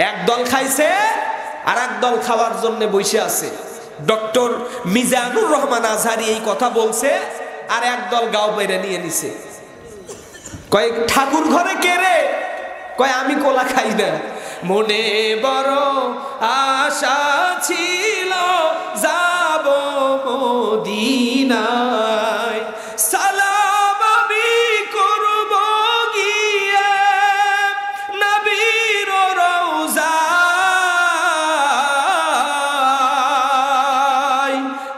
এক দল খাইছে আর এক দল খাওয়ার জন্য বসে আছে। ডক্টর মিজানুর রহমান আজহারি এই কথা বলছে আর এক দল গাও বেড়ে নিয়ে নিছে। কয় ঠাকুর ঘরে কে রে? কয় আমি কোলা খাই না। মনে বড় আশা ছিল যাব মদিনায়, সালাম আমি করব গিয়ে নবীর রওজায়।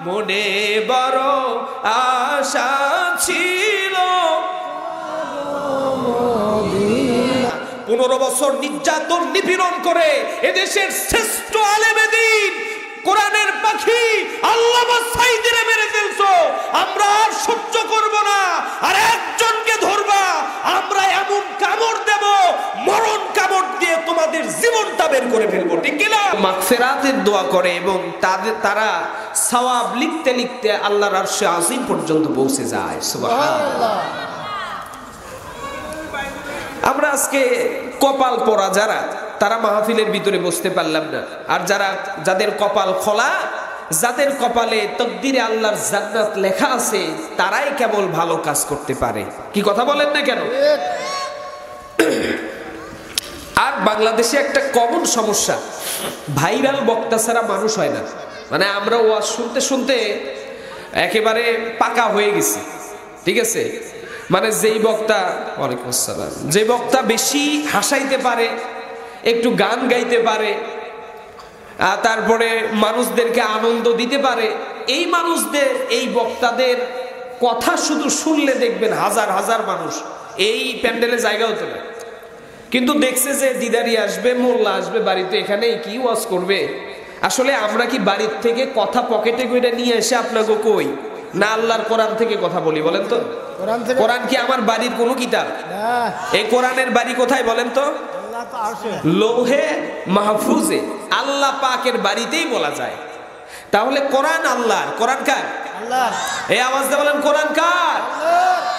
মনে বড় আশা ছিল। 15 বছর নির্যাতন নিপীড়ন করে এদেশের শ্রেষ্ঠ আলেমে দ্বীন কোরআনের পাখি আল্লামা সাঈদীরে মেরে ফেলছো। আমরা আর সহ্য করব না। আর একজনকে ধরবা, আমরা এমন কামড় দেব, মরণ কামড় দিয়ে তোমাদের জীবনটা বের করে ফেলবো। ঠিক কি না? মাগফিরাতের দোয়া করে এবং তারা সওয়াব লিখতে লিখতে আল্লাহর আরশে আজিম পর্যন্ত পৌঁছে যায়। সুবহানাল্লাহ। আমরা আজকে কপাল পরা যারা, তারা মাহফিলের ভিতরে বসতে পারলাম না। আর যাদের কপাল খোলা, যাদের কপালে তকদিরে আল্লাহর জান্নাত লেখা আছে, তারাই কেবল ভালো কাজ করতে পারে। কি কথা বলেন না কেন? আর বাংলাদেশে একটা কমন সমস্যা, ভাইরাল বক্তা ছাড়া মানুষ হয় না। মানে আমরা ওয়াজ শুনতে শুনতে একেবারে পাকা হয়ে গেছি। ঠিক আছে, মানে যেই বক্তা, ওয়ালাইকুম আসসালাম, যে বক্তা বেশি হাসাইতে পারে, একটু গান গাইতে পারে, তারপরে মানুষদেরকে আনন্দ দিতে পারে, এই মানুষদের, এই বক্তাদের কথা শুধু শুনলে দেখবেন হাজার হাজার মানুষ এই প্যান্ডেলে জায়গা হতো না। কিন্তু দেখছে যে দিদারি আসবে, মোল্লা আসবে বাড়িতে, এখানে কি ওয়াজ করবে। আসলে আমরা কি বাড়ির থেকে কথা পকেটে করে নিয়ে এসে আপনাকে কই না আল্লাহর কোরআন থেকে কথা বলি? বলেন তো, কোরআন কি আমার বাড়ির কোনো কিতাব? এই কোরআনের বাড়ি কোথায় বলেন তো? লৌহে মাহফুজে, আল্লাহ পাকের বাড়িতেই বলা যায়। তাহলে কোরআন আল্লাহর, কোরআন কার? আল্লাহর। এই আওয়াজ দিয়ে বলেন কোরআন কার?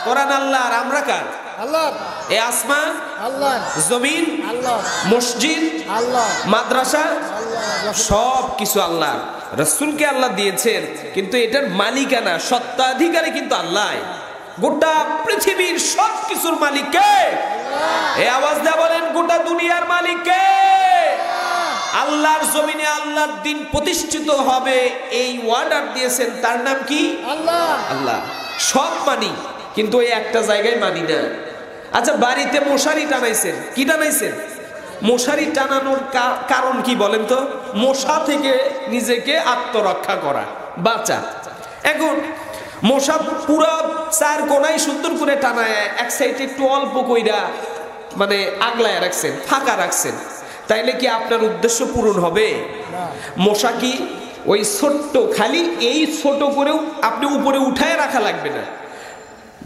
কোরআন আল্লাহর। আমরা কার? আল্লাহর। এই আসমান আল্লাহর, জমিন আল্লাহর, মসজিদ আল্লাহর, মাদ্রাসা আল্লাহর, সব কিছু আল্লাহর। রাসূলকে আল্লাহ দিয়েছেন, কিন্তু এটার মালিকানা, সত্ত্বাধিকারী কিন্তু আল্লাহ। গোটা পৃথিবীর সব কিছুর মালিক কে? এই আওয়াজ দিয়ে বলেন গোটা দুনিয়ার মালিক কে? আল্লাহর জমিনে আল্লাহর দ্বীন প্রতিষ্ঠিত হবে, এই অর্ডার দিয়েছেন, তার নাম কি? আল্লাহ। আল্লাহ। সব মানি, কিন্তু এই একটা জায়গায় মানি না। আচ্ছা, বাড়িতে মশারি টানাইছেন, কি টানাইছেন? মশারি টানানোর কারণ কি বলেন তো? মশা থেকে নিজেকে আত্মরক্ষা করা, বাঁচা। এখন মশা পুরো চার কোনায় সুন্দর করে টানায়, এক সাইডে একটু অল্প কইরা মানে আগলায় রাখছেন, ফাঁকা রাখছেন, তাইলে কি আপনার উদ্দেশ্য পূরণ হবে? মশা কি ওই ছোট্ট, খালি এই ছোট করেও আপনি উপরে উঠায় রাখা লাগবে না।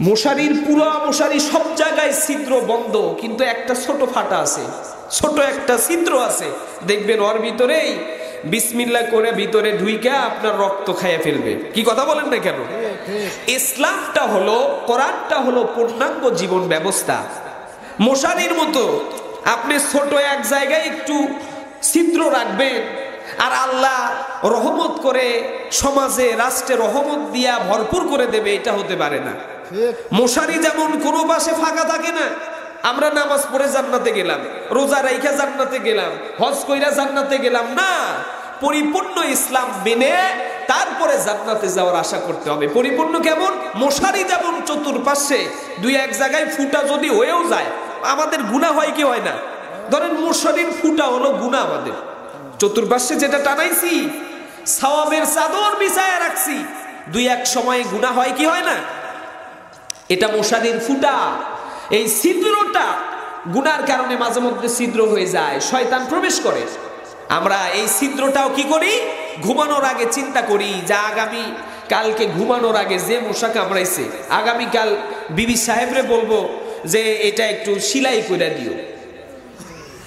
মশারির পুরো মশারি সব জায়গায় ছিদ্র বন্ধ, কিন্তু একটা ছোট ফাটা আছে, ছোট একটা ছিদ্র আছে, দেখবেন ওর ভিতরেই বিসমিল্লাহ করে ভিতরে ঢুইকা আপনার রক্ত খাইয়ে ফেলবে। কি কথা বলেন না কেন? ইসলামটা হলো, কোরআনটা হলো পূর্ণাঙ্গ জীবন ব্যবস্থা। মশারির মতো আপনি ছোট এক জায়গায় একটু ছিদ্র রাখবেন আর আল্লাহ রহমত করে সমাজে, রাষ্ট্রে রহমত দিয়া ভরপুর করে দেবে, এটা হতে পারে না। মশারি যেমন কোনো পাশে ফাঁকা থাকে না। আমরা নামাজ পড়ে জান্নাতে গেলাম, রোজা রাইখা জান্নাতে গেলাম, হজ কইরা জান্নাতে গেলাম না। পরিপূর্ণ ইসলাম মেনে তারপরে জান্নাতে যাওয়ার আশা করতে হবে। পরিপূর্ণ কেমন? মশারি যেমন চতুর্পাশে দুই এক জায়গায় ফুটা যদি হয়েও যায়, আমাদের গুনাহ হয় কি হয় না? ধরেন মশারির ফুটা হলো গুনাহ আমাদের। চতুর্পাশে যেটা টানাইছি, সওয়াবের চাদর বিছায়া রাখছি, দুই এক সময়ে গুনাহ হয় কি হয় না? এটা মশারির ফুটা। এই ছিদ্রটা গুনার কারণে মাঝে মধ্যে ছিদ্র হয়ে যায়, শয়তান প্রবেশ করে। আমরা এই ছিদ্রটাও কি করি? ঘুমানোর আগে চিন্তা করি যে আগামী কালকে ঘুমানোর আগে যে মশা কামড়াইছে, আগামীকাল বিবি সাহেবরে বলবো যে এটা একটু সিলাই করে দিও,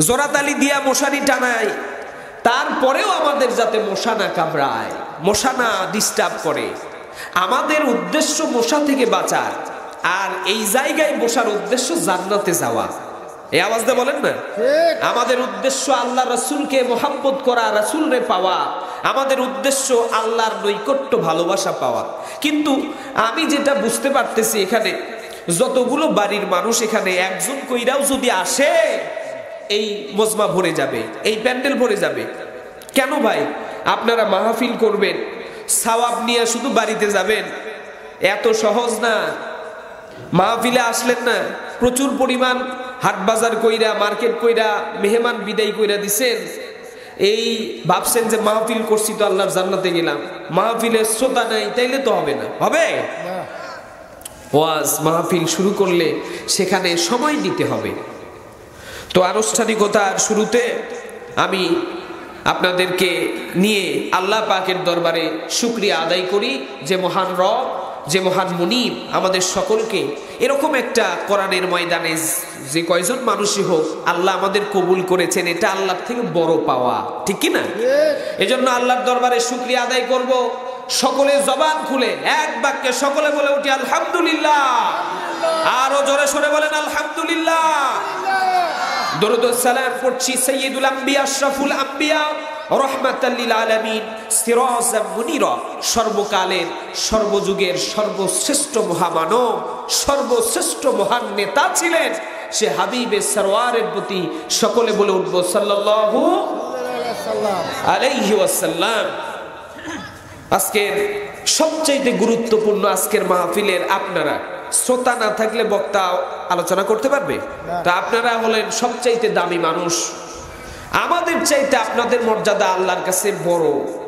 জোড়াতালি দিয়া মশারি টানাই, তারপরেও আমাদের যাতে মশা না কামড়ায়, মশা না ডিস্টার্ব করে। আমাদের উদ্দেশ্য মশা থেকে বাঁচার, আর এই জায়গায় বসার উদ্দেশ্য জান্নাতে যাওয়া। এই আওয়াজ দিয়ে বলেন না। আমাদের উদ্দেশ্য আল্লাহ রাসূলকে মোহাব্বত করা, রাসূলরে পাওয়া, আমাদের উদ্দেশ্য আল্লাহর নৈকট্য ভালোবাসা পাওয়া। কিন্তু আমি যেটা বুঝতে পারতেছি, এখানে যতগুলো বাড়ির মানুষ এখানে একজন কইরাও যদি আসে এই মজমা ভরে যাবে, এই প্যান্ডেল ভরে যাবে। কেন ভাই? আপনারা মাহফিল করবেন, সওয়াব নিয়ে শুধু বাড়িতে যাবেন, এত সহজ না। মাহফিলে আসলেন না, প্রচুর পরিমাণ হাট বাজার কইরা, মার্কেট কইরা, মেহমান বিদায় কইরা দিছেন, এই ভাবছেন যে মাহফিল করছি তো আল্লাহর জান্নাতে গেলাম। মাহফিলের শ্রোতা নাই, তাইলে তো হবে না। হবে? ওয়াজ মাহফিল শুরু করলে সেখানে সময় দিতে হবে। তো আনুষ্ঠানিকতার শুরুতে আমি আপনাদেরকে নিয়ে আল্লাহ পাকের দরবারে শুকরিয়া আদায় করি যে মহান রব, যে মহান মুনিব আমাদের সকলকে এরকম একটা কোরআনের ময়দানে যে কয়জন মানুষই হোক আল্লাহ আমাদের কবুল করেছেন, এটা আল্লাহর থেকে বড় পাওয়া, ঠিক কি না? এজন্য আল্লাহর দরবারে শুকরিয়া আদায় করব। সকলে জবান খুলে এক বাক্যে সকলে বলে উঠি আলহামদুলিল্লাহ। আরো জোরে সরে বলেন আলহামদুলিল্লাহ। দরুদ ও সালাম পড়ছি সাইয়্যিদুল আম্বিয়া আশরাফুল আম্বিয়া রাহমাতাল লিল আলামিন সিরাজাম মুনিরা, সর্বকালের সর্বযুগের সর্বশ্রেষ্ঠ মহামানব, সর্বশ্রেষ্ঠ মহান নেতা ছিলেন সে হাবিবে সরওয়ারের প্রতি সকলে বলে উঠব সাল্লাল্লাহু আলাইহি ওয়াসাল্লাম। আজকের সবচেয়ে গুরুত্বপূর্ণ আজকের মাহফিলের আপনারা শ্রোতা না থাকলে বক্তা আলোচনা করতে পারবে? তা আপনারা হলেন সবচাইতে দামি মানুষ। আমাদের চাইতে আপনাদের মর্যাদা আল্লাহর কাছে বড়।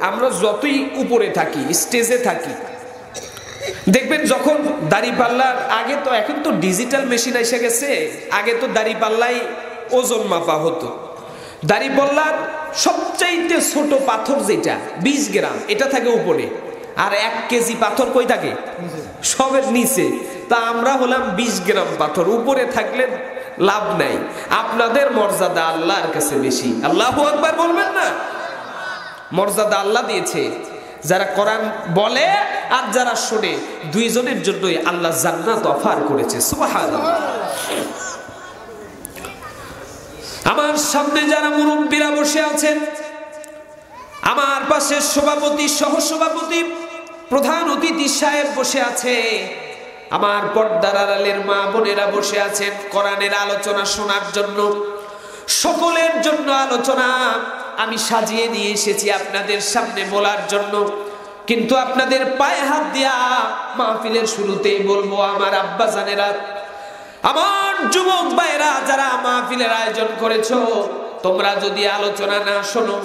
আমরা যতই উপরে থাকি, স্টেজে থাকি, দেখবেন যখন দাড়িপাল্লার আগে তো, এখন তো ডিজিটাল মেশিন এসে গেছে, আগে তো দাড়িপাল্লায় ওজন মাপা হতো। দাড়িপাল্লার সবচাইতে ছোট পাথর যেটা 20 গ্রাম, এটা থাকে উপরে, আর 1 কেজি পাথর কই থাকে? সবের নিচে। তা আমরা হলাম 20 গ্রাম পাথর, উপরে থাকলে লাভ নাই। আপনাদের মর্যাদা আল্লাহর কাছে বেশি। আল্লাহু আকবার বলবেন না? মর্যাদা আল্লাহ দিয়েছে। যারা কোরআন বলে আর যারা শুনে, দুইজনের জন্যই আল্লাহ জান্নাত অফার করেছে। সুবহানাল্লাহ। আমার সামনে যারা মুরব্বীরা বসে আছেন, আমার পাশে সভাপতি, সহসভাপতি, প্রধান অতিথি সাহেব বসে আছে, আমার পর্দার আড়ালের মা বোনেরা বসে আছেন কোরআনের আলোচনা শোনার জন্য। সকলের জন্য আলোচনা আমি সাজিয়ে নিয়ে এসেছি আপনাদের সামনে বলার জন্য। কিন্তু আপনাদের পায়ে হাত দিয়া মাহফিলের শুরুতেই বলবো, আমার আব্বা জানেরা, আমার যুবক ভাইরা যারা মাহফিলের আয়োজন করেছো, তোমরা যদি আলোচনা না শোনো,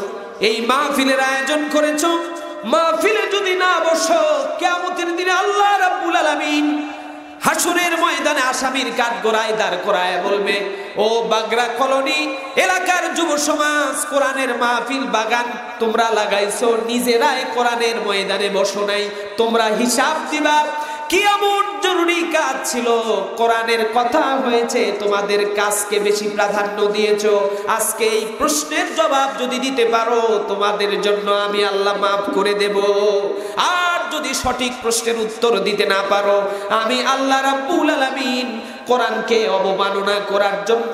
এই মাহফিলের আয়োজন করেছো, মাহফিলে যদি না বসো, কিয়ামতের দিনে আল্লাহ রাব্বুল আলামিন হাসরের ময়দানে আসামির কাঠগড়ায় দাঁড় করায় বলবে, ও বাগরা কলোনি এলাকার যুব সমাজ, কোরআনের মাহফিল বাগান তোমরা লাগাইছো, নিজেরাই কোরআনের ময়দানে বসো নাই, তোমরা হিসাব দিবা। কি এমন জরুরি কাজ ছিল, কোরআনের কথা হয়েছে, তোমাদের কাজকে বেশি প্রাধান্য দিয়েছো। আজকে এই প্রশ্নের জবাব যদি দিতে পারো, তোমাদের জন্য আমি আল্লাহ মাফ করে দেব। আর যদি সঠিক প্রশ্নের উত্তর দিতে না পারো, আমি আল্লাহ রাব্বুল আলামিন কোরআনকে অবমাননা করার জন্য,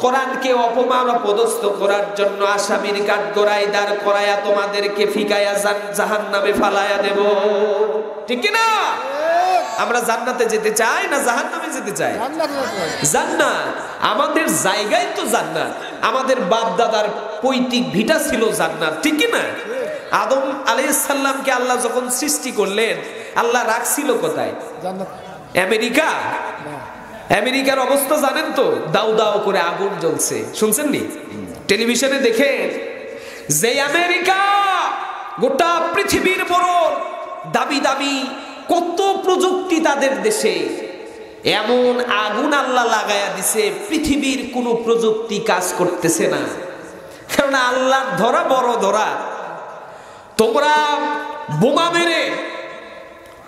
কোরআনকে অপমান অপদস্থ করার জন্য আসামির কাঠগড়ায় দাঁড় করায়া তোমাদেরকে ফিকায়া জাহান্নামে ফালায়া দেব। ঠিক কি না? আমরা জান্নাতে যেতে চাই না জাহান্নামে যেতে চাই? জান্নাত আমাদের জায়গায় তো জান্নাত, আমাদের বাপ দাদার পৈতৃক ভিটা ছিল জান্নাত, ঠিক কি না? আদম আলাইহিস সালামকে আল্লাহ যখন সৃষ্টি করলেন, আল্লাহ রাখছিল কোথায়? আমেরিকা। আমেরিকার অবস্থা জানেন তো, দাউ দাউ করে আগুন জ্বলছে, শুনছেন নি? টেলিভিশনে দেখেন যে আমেরিকা গোটা পৃথিবীর বড় দামি দামি কত প্রযুক্তি তাদের দেশে, এমন আগুন আল্লাহ লাগায়া দিছে, পৃথিবীর কোনো প্রযুক্তি কাজ করতেছে না। কারণ আল্লাহ ধরা বড় ধরা। তোমরা বোমা মেরে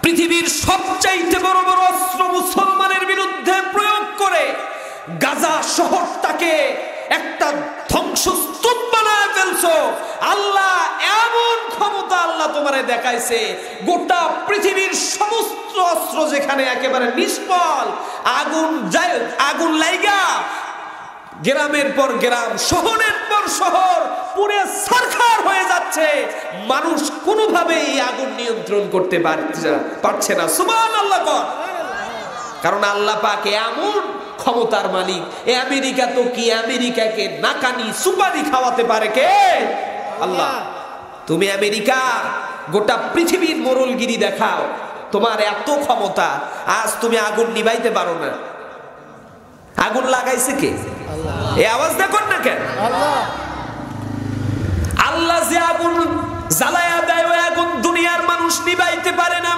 পৃথিবীর সবচাইতে বড় বড় অস্ত্র মুসলমানের বিরুদ্ধে প্রয়োগ করে গাজা শহরটাকে একটা ধ্বংসস্তূপ বানায় ফেলছো। আল্লাহ এমন ক্ষমতা আল্লাহ তোমারে দেখাইছে, গোটা পৃথিবীর সমস্ত অস্ত্র যেখানে একেবারে নিষ্ফল, আগুন লাইগা গ্রামের পর গ্রাম, শহরের পর শহর পুরো সরকার হয়ে যাচ্ছে, মানুষ কোনোভাবেই আগুন নিয়ন্ত্রণ করতে পারছে না। সুবহানাল্লাহ। কারণ আল্লাহ পাক এমন ক্ষমতার মালিক। এ আমেরিকা তো কি, আমেরিকাকে নাকানি সুপারি খাওয়াতে পারে কে? আল্লাহ। তুমি আমেরিকা গোটা পৃথিবীর মোরলগিরি দেখাও, তোমার এত ক্ষমতা, আজ তুমি আগুন নিভাইতে পারো না। আগুন লাগাইছে কে? এই আওয়াজ দেখুন না কেন? আল্লাহ যে আগুন জ্বালায়া দেয়, ওই আগুন দুনিয়ার মানুষ নিভাইতে পারে না।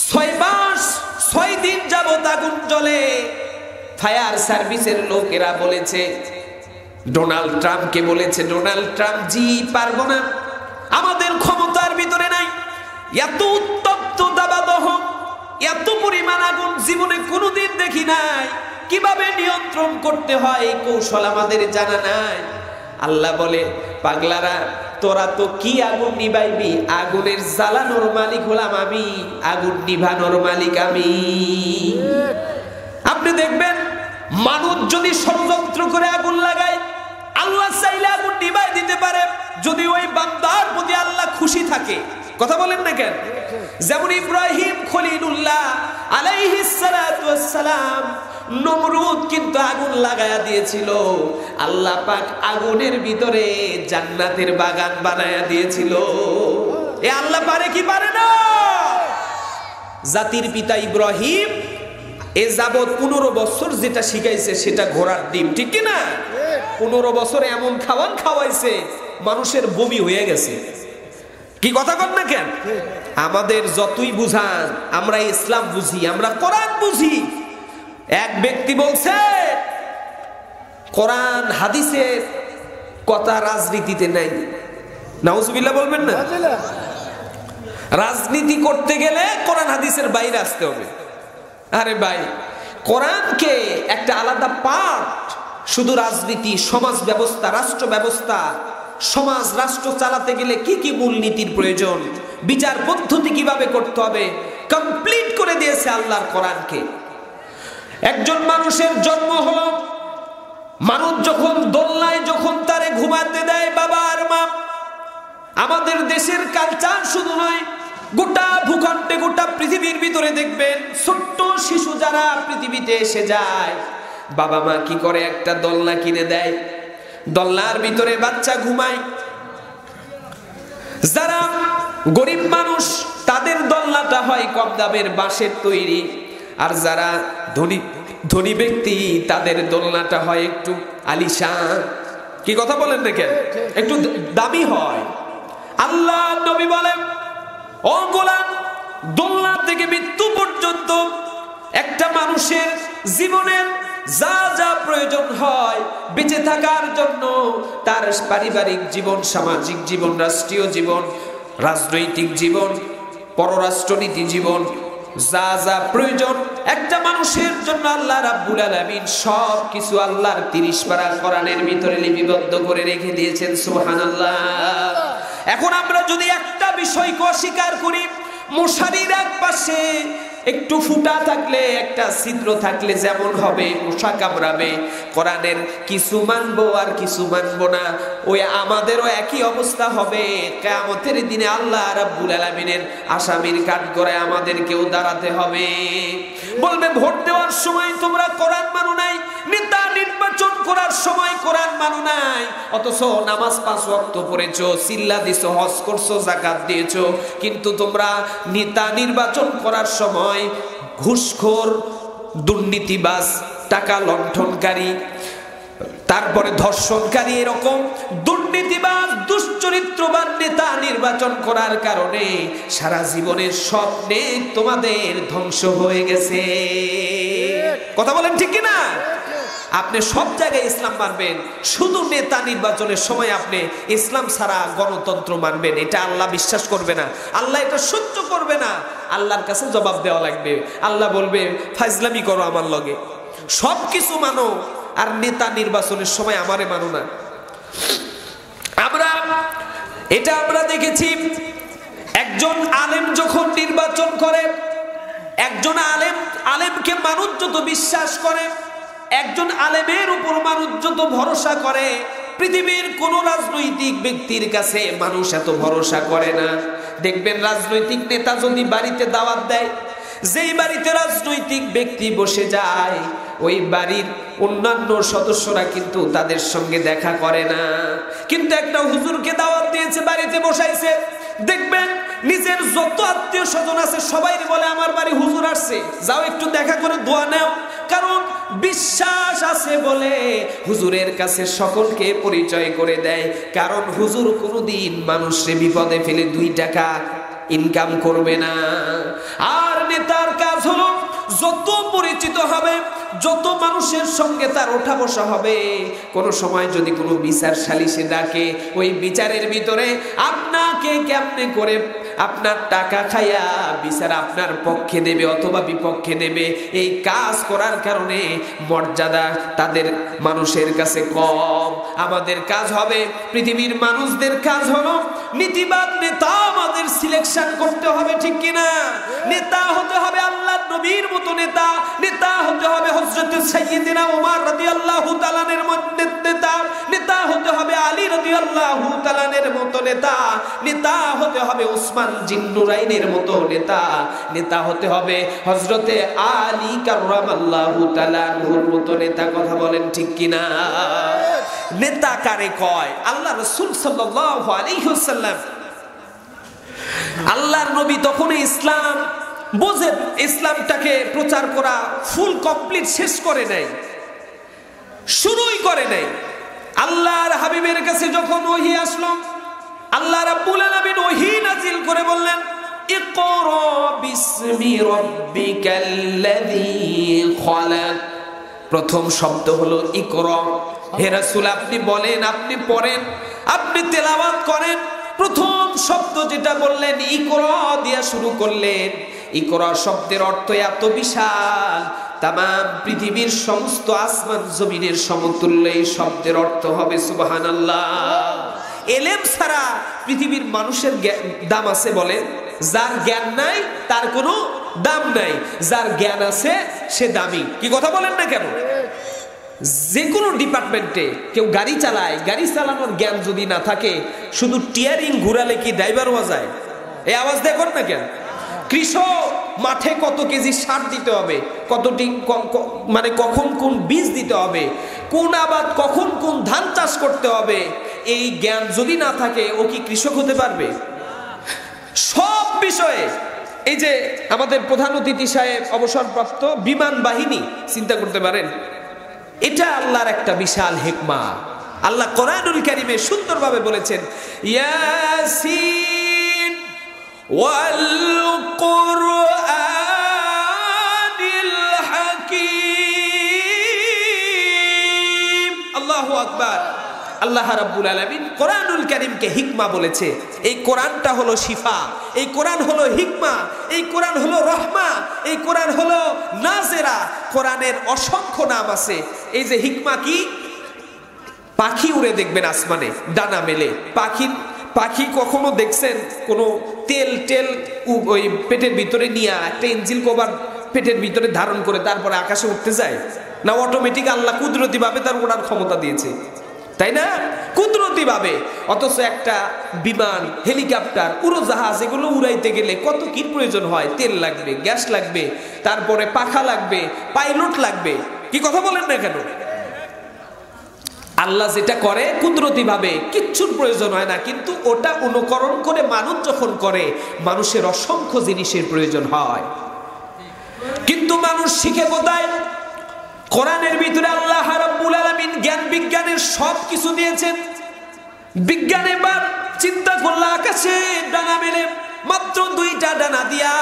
6 মাস 6 দিন যাবত আগুন জ্বলে। ফায়ার সার্ভিসের লোকেরা বলেছে, ডোনাল্ড ট্রাম্পকে বলেছে, ডোনাল্ড ট্রাম্প জি পারবো না, আমাদের ক্ষমতার ভিতরে নাই। এত উত্তপ্ত দাবাদহ, এত পরিমাণ আগুন জীবনে কোনোদিন দেখি নাই। কিভাবে নিয়ন্ত্রণ করতে হয় এই কৌশল আমাদের জানা নাই। আল্লাহ বলে, পাগলারা, তোরা তো কি আগুন নিভাইবি? আগুনের জ্বালানোর মালিক হলাম আমি, আগুন নিভানোর মালিক আমি। আপনি দেখবেন, মানুষ যদি ষড়যন্ত্র করে আগুন লাগায়, আল্লাহ চাইলে আগুন নিভাই দিতে পারে, যদি ওই বান্দার প্রতি আল্লাহ খুশি থাকে। কথা বলেন না কেন? যেমন ইব্রাহিম খলিলুল্লাহ আলাইহিস সালাতু ওয়াস সালাম, নমরুদ কিন্তু আগুন লাগায়া দিয়েছিল, আল্লাহ পাক আগুনের ভিতরে জান্নাতের বাগান বানায়া দিয়েছিল। এ আল্লাহ পারে কি পারে না? জাতির পিতা ইব্রাহিম এ যাবৎ 15 বছর যেটা শিখাইছে সেটা ঘোড়ার ডিম, ঠিক কি না? 15 বছর এমন খাওয়ান খাওয়াইছে, মানুষের বমি হয়ে গেছে। কি কথা কন না কেন? আমাদের যতই বুঝান, আমরা ইসলাম বুঝি, আমরা কোরআন বুঝি। এক ব্যক্তি বলছে, কোরআন হাদিসের কথা রাজনীতিতে নাই। নাউজুবিল্লাহ বলবেন না? রাজনীতি করতে গেলে কোরআন হাদিসের বাইরে আসতে হবে। আরে ভাই, কোরআনকে একটা আলাদা পার্ট, শুধু রাজনীতি, সমাজ ব্যবস্থা, রাষ্ট্র ব্যবস্থা, সমাজ রাষ্ট্র চালাতে গেলে কি কি মূলনীতির প্রয়োজন, বিচার পদ্ধতি কিভাবে করতে হবে, কমপ্লিট করে দিয়েছে আল্লাহর কোরআনকে। একজন মানুষের জন্ম হলো, মানুষ যখন দোলনায় যখন তারে ঘুমাতে দেয় বাবা আর মা, আমাদের দেশের কালচার শুধু নয়, গোটা ভূখণ্ডে, গোটা পৃথিবীর ভিতরে দেখবেন, ছোট্ট শিশু যারা পৃথিবীতে এসে যায়, বাবা মা কি করে? একটা দোলনা কিনে দেয়, দোলনার ভিতরে বাচ্চা ঘুমায়। যারা গরিব মানুষ, তাদের দোলনাটা হয় কম দামের বাঁশের তৈরি, আর যারা ধনী ব্যক্তি, তাদের দোলনাটা হয় একটু আলিশান। কি কথা বলেন দেখেন? একটু দামি হয়। আল্লাহ নবী বলেন, ও গোলাম, দোলনা থেকে মৃত্যু পর্যন্ত একটা মানুষের জীবনের যা যা প্রয়োজন হয় বেঁচে থাকার জন্য, তার পারিবারিক জীবন, সামাজিক জীবন, রাষ্ট্রীয় জীবন, রাজনৈতিক জীবন, পররাষ্ট্রনীতি জীবন, যা যা প্রয়োজন একটা মানুষের জন্য, আল্লাহ রাব্বুল আলামিন সব কিছু আল্লাহর 30 পারা কোরআনের ভিতরে লিপিবদ্ধ করে রেখে দিয়েছেন। সুবহানাল্লাহ। এখন আমরা যদি একটা বিষয়কে অস্বীকার করি, মশারির এক পাশে একটু ফুটা থাকলে, একটা ছিদ্র থাকলে যেমন হবে, মশা কামড়াবে, কোরআনের কিছু মানবো আর কিছু মানবো না, ওই আমাদেরও একই অবস্থা হবে। কিয়ামতের দিনে আল্লাহ রাব্বুল আলামিনের আসামির কাঠগড়ায় আমাদেরকেও দাঁড়াতে হবে। বলবে, ভোট দেওয়ার সময় তোমরা কোরআন মানো নাই, নেতা নির্বাচন করার সময় কোরআন মানো নাই, অথচ নামাজ 5 ওয়াক্ত পড়েছো, সিল্লা দিছো, হজ করছো, যাকাত দিয়েছো, কিন্তু তোমরা নেতা নির্বাচন করার সময় ঘুষখোর, দুর্নীতিবাজ, টাকা লণ্ঠনকারী, তারপরে ধর্ষণকারী, এরকম দুর্নীতিবাজ, দুশ্চরিত্রবান নেতা নির্বাচন করার কারণে সারা জীবনের স্বপ্নে তোমাদের ধ্বংস হয়ে গেছে। কথা বলেন ঠিক কিনা? আপনি সব জায়গায় ইসলাম মানবেন, শুধু নেতা নির্বাচনের সময় আপনি ইসলাম ছাড়া গণতন্ত্র মানবেন, এটা আল্লাহ বিশ্বাস করবে না, আল্লাহ এটা সহ্য করবে না, আল্লাহর কাছে জবাব দেওয়া লাগবে। আল্লাহ বলবে, ফাজলামি করো আমার লগে, সব কিছু মানো, আর নেতা নির্বাচনের সময় আমারে মানো না। আমরা দেখেছি, একজন আলেম যখন নির্বাচন করে, একজন আলেমকে মানুষ যত বিশ্বাস করে, একজন আলেমের উপর মানুষ যত ভরসা করে, পৃথিবীর কোন রাজনৈতিক ব্যক্তির কাছে মানুষ এত ভরসা করে না। দেখবেন রাজনৈতিক নেতা যদি বাড়িতে দাওয়াত দেয়, যেই বাড়িতে রাজনৈতিক ব্যক্তি বসে যায়, ওই বাড়ির অন্যান্য সদস্যরা কিন্তু তাদের সঙ্গে দেখা করে না। কিন্তু একটা হুজুরকে দাওয়াত দিয়েছে, বাড়িতে বসাইছে, দেখবেন নিজের যত আত্মীয় স্বজন আছে সবাই বলে আমার বাড়ি হুজুর আসছে, যাও একটু দেখা করে দোয়া নাও। কারণ বিশ্বাস আছে বলে হুজুরের কাছে সকলকে পরিচয় করে দেয়। কারণ হুজুর কোনোদিন মানুষকে বিপদে ফেলে 2 টাকা ইনকাম করবে না। আর নেতার কাজ হলো যত পরিচিত হবে, যত মানুষের সঙ্গে তার ওঠা বসা হবে, কোন সময় যদি কোনো বিচার সালিশে ডাকে, ওই বিচারের ভিতরে আপনাকে কেমনে করে আপনার টাকা খাইয়া বিচার আপনার পক্ষে দেবে অথবা বিপক্ষে দেবে, এই কাজ করার কারণে মর্যাদা তাদের মানুষের কাছে কম। আমাদের কাজ হবে, পৃথিবীর মানুষদের কাজ হলো নীতিবাদ নেতা আমাদের সিলেকশন করতে হবে, ঠিক কিনা? নেতা হতে হবে আল্লাহর নবীর মতো নেতা, নেতা হতে হবে হযরত সাইয়্যিদিনা ওমর রাদিয়াল্লাহু তাআলার মতো নেতা, নেতা হতে হবে আলী রাদিয়াল্লাহু তাআলার মতো নেতা, নেতা হতে হবে উসমান জিন্নুরাইনের মতো নেতা, নেতা হতে হবে হযরতে আলী কাররামাল্লাহু তাআলার মতো নেতা। কথা বলেন ঠিক কিনা? নেতা কারে কয়? আল্লাহ রাসূল সাল্লাল্লাহু আলাইহি ওয়াসাল্লাম, আল্লাহর নবী তখন ইসলাম বোঝেন, ইসলামটাকে প্রচার করা ফুল কমপ্লিট শেষ করে নাই, শুরুই করে নাই। আল্লাহর হাবিবের কাছে যখন ওহী আসলো, আল্লাহ রাব্বুল আলামিন ওহী নাজিল করে বললেন, ইকরা বিসমি রাব্বিকাল্লাযী খালাক। প্রথম শব্দ হলো ইকরা। হে রাসূল, আপনি বলেন, আপনি পড়েন, আপনি তেলাওয়াত করেন। প্রথম শব্দ যেটা বললেন ইকরা দিয়া শুরু করলেন। ইকরা শব্দের অর্থ এত বিশাল, তামাম পৃথিবীর সমস্ত আসমান জমিনের সমতুল্য এই শব্দের অর্থ হবে সুবহানাল্লাহ। এলেম ছাড়া পৃথিবীর মানুষের দাম আছে বলে? যার জ্ঞান নাই তার কোনো দাম নাই, যার জ্ঞান আছে সে দামি। কি কথা বলেন না কেন? যে কোনো ডিপার্টমেন্টে কেউ গাড়ি চালায়, গাড়ি চালানোর জ্ঞান যদি না থাকে, শুধু টিয়ারিং ঘুরালে কি ড্রাইভার হওয়া যায়? এই আওয়াজ দেখুন না কেন? কৃষক মাঠে কত কেজি সার দিতে হবে, কতটি মানে কখন কোন বীজ দিতে হবে, কোন আবাদ কখন কোন ধান চাষ করতে হবে, এই জ্ঞান যদি না থাকে ও কি কৃষক হতে পারবে? সব বিষয়ে এই যে আমাদের প্রধান অতিথি সাহেব অবসরপ্রাপ্ত বিমান বাহিনী, চিন্তা করতে পারেন, এটা আল্লাহর একটা বিশাল হিকমা। আল্লাহ কোরআনুল কারীমে সুন্দরভাবে বলেছেন, ইয়াসিন ওয়াল কুরআনিল হাকীম। আল্লাহু আকবার। আল্লাহ রাব্বুল আলামিন কোরআনুল কারীমকে হিকমা বলেছে। এই কোরআনটা হলো শিফা, এই কোরআন হলো হিকমা, এই কোরআন হলো রহমা, এই কোরআন হলো নাজেরা। কোরআনের অসংখ্য নাম আছে। এই যে হিকমা কি? পাখি উড়ে দেখবেন আসমানে ডানা মেলে, পাখি কখনো দেখছেন কোনো তেল ওই পেটের ভিতরে নিয়ে একটা ইঞ্জিল কভার পেটের ভিতরে ধারণ করে তারপরে আকাশে উঠতে যায় না? অটোমেটিক আল্লাহ কুদরতি ভাবে তার ওড়ার ক্ষমতা দিয়েছে, তাই না? কুদরতি ভাবে। অথচ একটা বিমান, হেলিকপ্টার, উড়োজাহাজ এগুলো উড়াইতে গেলে কত কি প্রয়োজন হয়? তেল লাগবে, গ্যাস লাগবে, তারপরে পাখা লাগবে, পাইলট লাগবে। কি কথা বলেন না কেন? আল্লাহ যেটা করে কুদরতি ভাবে, কিচ্ছুর প্রয়োজন হয় না, কিন্তু ওটা অনুকরণ করে মানুষ যখন করে, মানুষের অসংখ্য জিনিসের প্রয়োজন হয়। কিন্তু মানুষ শিখে কোথায়? কোরআনের ভিতরে আল্লাহ রাব্বুল আলামিন জ্ঞান বিজ্ঞানের সব কিছু দিয়েছেন। বিজ্ঞান এবার চিন্তা করলে আকাশে ডানা মেলে, মাত্র 2টা ডানা দিয়া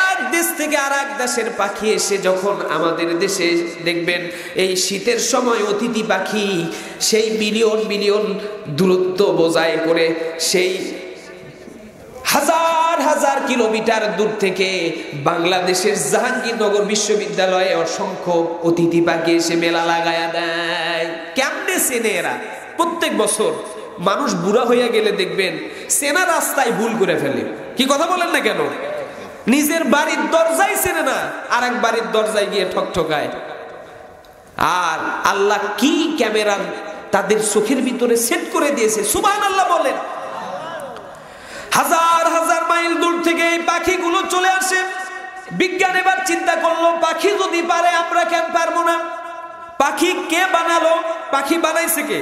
এক দেশ থেকে আর এক দেশের পাখি এসে যখন আমাদের দেশে দেখবেন এই শীতের সময় অতিথি পাখি সেই মিলিয়ন দূরত্ব বোঝাই করে সেই হাজার কিলোমিটার দূর থেকে বাংলাদেশের জাহাঙ্গীরনগর বিশ্ববিদ্যালয়ে অসংখ্য অতিথি পাখি এসে মেলা লাগায়া দেয়। কেমনে চেনে এরা? প্রত্যেক বছর মানুষ বুড়া হইয়া গেলে দেখবেন চেনা রাস্তায় ভুল করে ফেলে। কি কথা বলেন না কেন? নিজের বাড়ির দরজায় চেনে না, আর এক বাড়ির দরজায় গিয়ে ঠকঠকায়। আর আল্লাহ কি ক্যামেরা তাদের চোখের ভিতরে সেট করে দিয়েছে, সুবহানাল্লাহ বলেন। হাজার হাজার মাইল দূর থেকে এই পাখিগুলো চলে আসে। বিজ্ঞান এবার চিন্তা করলো, পাখি যদি পারে আমরা কেন পারবো না? পাখি কে বানালো? পাখি বানাইছে কে?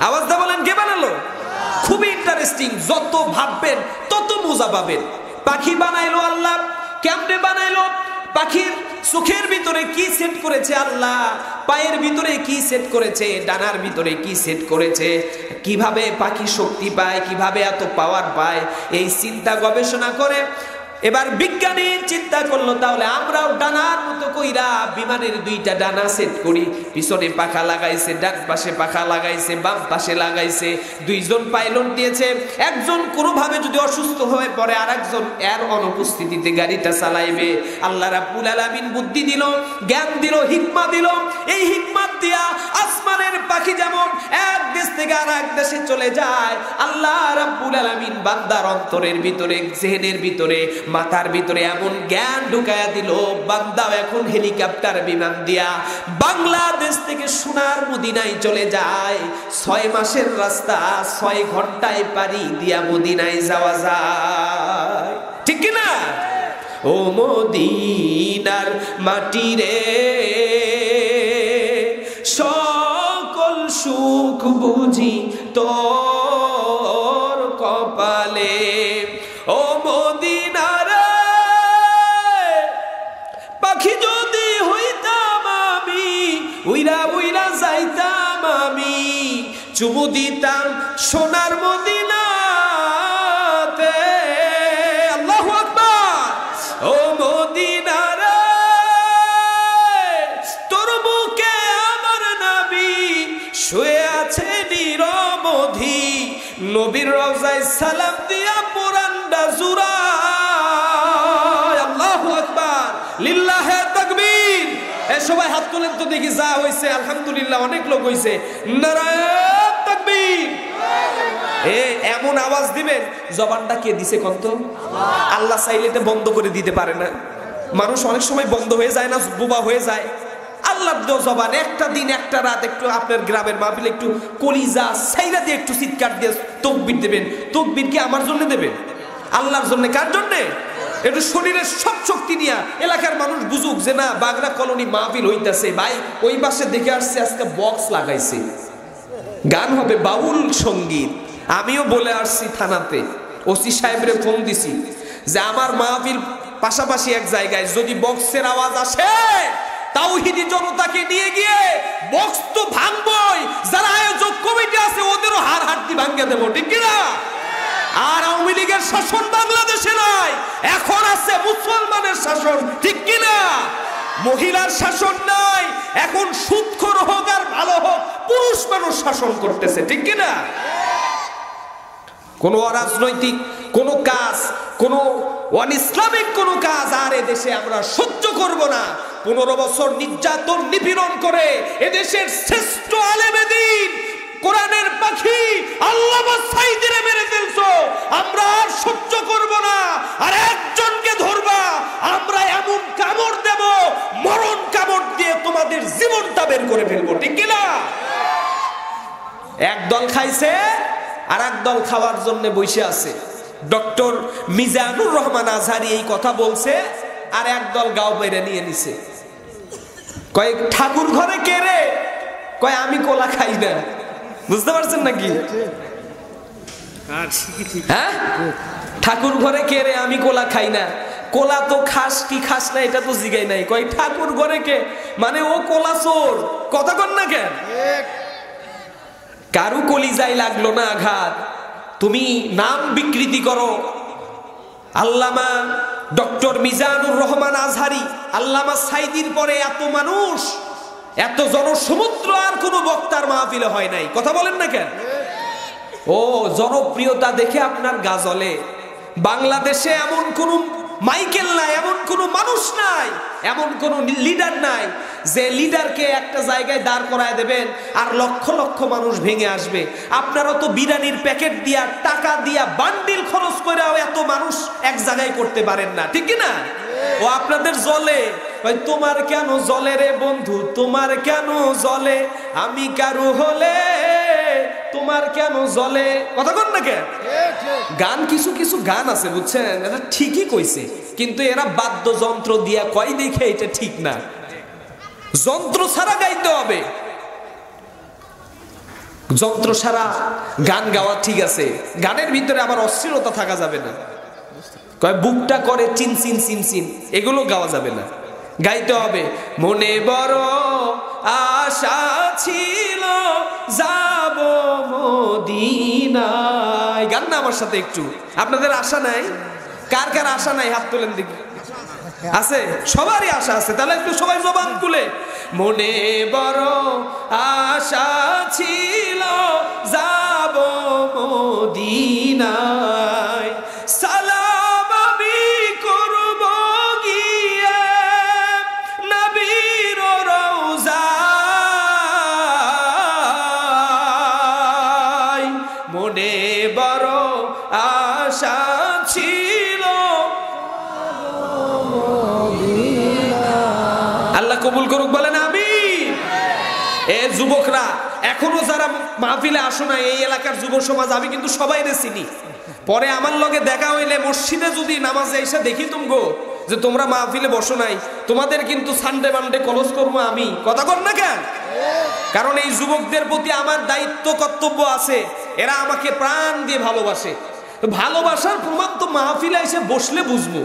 আওয়াজটা বলেন, কে বানালো? খুবই ইন্টারেস্টিং, যত ভাববেন তত মজা পাবেন। পাখি বানাইলো আল্লাহ। কেমনে বানাইলো? পাখির চোখের ভিতরে কি সেট করেছে আল্লাহ, পায়ের ভিতরে কি সেট করেছে, ডানার ভিতরে কি সেট করেছে, কিভাবে পাখি শক্তি পায়, কিভাবে এত পাওয়ার পায়, এই চিন্তা গবেষণা করে এবার বিজ্ঞানী চিন্তা করলো তাহলে আমরাও ডানার মতো কইরা বিমানের দুইটা ডানা সেট করি। পিছনে পাখা লাগাইছে, ডান পাশে পাখা লাগাইছে, বাম পাশে লাগাইছে, দুইজন পাইলট দিয়েছে। একজন কোনোভাবে যদি অসুস্থ হয়ে পড়ে আর একজন এর অনুপস্থিতিতে গাড়িটা চালাইবে। আল্লাহ রাব্বুল আলামিন বুদ্ধি দিল, জ্ঞান দিল, হিকমা দিল। এই হিকমত দিয়া আসমানের পাখি যেমন এক দেশ থেকে আর এক দেশে চলে যায়, আল্লাহ রাব্বুল আলামিন বান্দার অন্তরের ভিতরে, জেহেনের ভিতরে, মাথার ভিতরে এমন জ্ঞান ঢুকায়া দিল, বান্দাও এখন হেলিকপ্টার বিমান দিয়া বাংলাদেশ থেকে সোনার মদিনায় চলে যায়। 6 মাসের রাস্তা 6 ঘন্টায় পারি দিয়া মদিনায় যাওয়া যায়, ঠিক কিনা? ও মদিনার মাটি রে, সকল সুখ বুঝি তোর কপালে। ও মদিনা রে, পাখি যদি হইতাম আমি, উইরা উইরা যাইতাম আমি, চুমু দিতাম সোনার মদিনাতে। আল্লাহু আকবার। ও মদিনা রে, তোর বুকে আমার নবী শুয়ে আছে নিরবধি, নবীর রওজায় সালাম দিয়া পুরানটা জুরায়। আল্লাহু আকবার, লিল্লাহে তাকবীর। এই সবাই হাত তুলেন তো দেখি, যা হইছে আলহামদুলিল্লাহ, অনেক লোক হইছে। নারায়ে তাকবীর। এমন আওয়াজ দিবেন, জবানটা কে দিছে কোন তো? আল্লাহ চাইলে এটা বন্ধ করে দিতে পারে না। মানুষ অনেক সময় বন্ধ হয়ে যায় না, বোবা হয়ে যায়। আল্লাহর দেওয়া জবান, একটা দিন একটা রাত একটু আপনার গ্রামের মাহফিলে একটু কলিজা সাইরা দিয়ে একটু চিৎকার দিয়ে তাকবীর দেবেন। তাকবীর কি আমার জন্য দেবেন? আল্লাহর জন্য। কার জন্য? একটু শরীরের সব শক্তি নিয়ে এলাকার মানুষ বুঝুক যে না, বাগড়া কলোনি মাহফিল হইতাছে। ভাই ওই পাশে দেখে আসছে আজকে বক্স লাগাইছে, গান হবে, বাউল সঙ্গীত। আমিও বলে আসছি থানাতে, ওসি সাহেবরে ফোন দিছি যে আমার মাহফিল পাশাপাশি এক জায়গায় যদি বক্সের আওয়াজ আসে, তাওহীদি জনতাকে নিয়ে গিয়ে বক্স তো ভাঙবই, যারা আয়োজক কমিটি আছে ওদেরও হাড় হাড্ডি ভাঙিয়ে দেবো, ঠিক কিনা? আর আওয়ামী লীগের শাসন বাংলাদেশে নাই, এখন আছে মুসলমানের শাসন, ঠিক কিনা? মহিলার শাসন নাই, এখন সুদখোর হোক আর ভালো হোক পুরুষ মানুষ শাসন করতেছে, ঠিক কিনা? কোন অরাজনৈতিক কোন কাজ, কোন অনিসলামিক কোন কাজ আর এদেশে আমরা সহ্য করব না। 15 বছর নির্যাতন নিপীড়ন করে এদেশের শ্রেষ্ঠ আলেমে দ্বীন, কোরআনের পাখি আল্লামা সাঈদীরে মেরে ফেলছো, আমরা আর সহ্য করব না। আর একজনকে ধরবা, আমরা এমন কামড় দেব, মরণ কামড় দিয়ে তোমাদের জীবনটা বের করে ফেলবো, ঠিক কিনা? এক দল খাইছে আর এক দল খাওয়ার জন্য বসে আছে। ডক্টর মিজানুর রহমান আজহারি এই কথা বলছে, আর এক দল গাও বেড়ে নিয়ে নিছে। কয় ঠাকুর ঘরে কে রে? কয় আমি কোলা খাই না। বুঝতে পারছেন নাকি? হ্যাঁ, ঠাকুর ঘরে কে রে? আমি কোলা খাই না। কোলা তো খাস কি খাস না এটা তো জিগাই নাই। কয় ঠাকুর ঘরে কে, মানে ও কোলা চোর। কথা কন না কেন? কারু কলিজায় লাগলো না আঘাত, তুমি নাম বিকৃতি করো। আল্লামা ডক্টর মিজানুর রহমান আজহারি, আল্লামা সাঈদীর পরে এত মানুষ, এত জনসমুদ্র আর কোন বক্তার মাহফিলে হয় নাই। কথা বলেন না কেন? ও জনপ্রিয়তা দেখে আপনার গা জ্বলে। বাংলাদেশে এমন কোন মাইকেল নাই, এমন কোন মানুষ নাই, এমন কোন লিডার নাই যে লিডারকে একটা জায়গায় দাঁড় করায় দেবেন আর লক্ষ লক্ষ মানুষ ভেঙে আসবে। আপনারা তো বিরিয়ানির প্যাকেট দিয়া, টাকা দিয়া, বান্ডিল খরচ করে এত মানুষ এক জায়গায় করতে পারেন না, ঠিক না? ও আপনাদের জলে, ও ওই তোমার কেন জ্বলে রে বন্ধু, তোমার কেন জ্বলে, আমি কারু হলে তোমার কেন জ্বলে। কথা কন না কেন? গান কিছু কিছু গান আছে বুঝছেন, এটা ঠিকই কইছে, কিন্তু এরা বাদ্যযন্ত্র দিয়া কয় দেখে এটা ঠিক না। যন্ত্র ছাড়া গাইতে হবে, যন্ত্র ছাড়া গান গাওয়া ঠিক আছে, গানের ভিতরে আবার অশ্লীলতা থাকা যাবে না। কয় বুকটা করে চিন চিন চিন চিন, এগুলো গাওয়া যাবে না। গাইতে হবে মনে বড় আশা ছিল যাব মদিনায়। গান না আমার সাথে একটু, আপনাদের আশা নাই? কার কার আশা নাই হাত তোলেন দেখি। আছে, সবারই আশা আছে, তাহলে একটু সবাই জবান তুলে মনে বড় আশা ছিল যাব মদিনায়, সালাম আমি করব গিয়ে নবীর রওজায়, মনে বড় আশা ছিল। আল্লাহ কবুল করুক, বলেন আমিন। এ যুবকরা এখনো যারা মাহফিলে আসো না, এই এলাকার যুব সমাজ, আমি কিন্তু সবাই চিনি। পরে আমার লগে দেখা হইলে মসজিদে যদি নামাজে এসে দেখি তুমগো যে তোমরা মাহফিলে বসো নাই, তোমাদের কিন্তু সানডে মানডে কলস করবো আমি। কথা কর না কেন? কারণ এই যুবকদের প্রতি আমার দায়িত্ব কর্তব্য আছে, এরা আমাকে প্রাণ দিয়ে ভালোবাসে। ভালোবাসার প্রমাণ তো মাহফিলে এসে বসলে বুঝবো।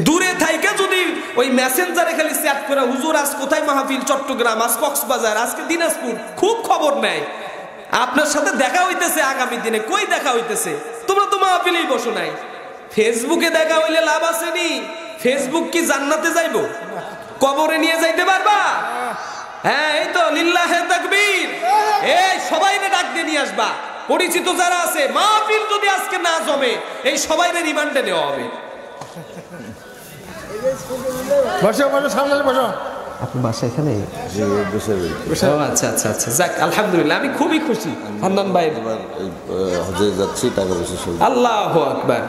দূরে থাইকে যদি ওই মেসেঞ্জারে খালি চ্যাট করে হুজুর আজ কোথায় মাহফিল, চট্টগ্রাম, আজ কক্সবাজার, আজকে দিনাজপুর, খুব খবর নেয়, আপনার সাথে দেখা হইতেছে আগামী দিনে, কই দেখা হইতেছে? তোমরা তো মাহফিলেই বসো নাই। ফেসবুকে দেখা হইলে লাভ আছে নি? ফেসবুক কি জান্নাতে যাইবো? কবরে নিয়ে যাইতে পারবা? হ্যাঁ, এই তো লিল্লাহে তাকবীর, এই সবাইকে ডাক দিয়ে নিয়ে আসবা। পরিচিত যারা আছে, মাহফিল যদি আজকে না জমে, এই সবাইকে রিমান্ডে নেওয়া হবে। বসো বসো, সামনে বসো। আপনার বাসা এখানে? আচ্ছা আচ্ছা আচ্ছা, যাক আলহামদুলিল্লাহ, আমি খুবই খুশি। হান্নান ভাই হজে যাচ্ছি, টাকা পয়সা সব। আল্লাহু আকবার।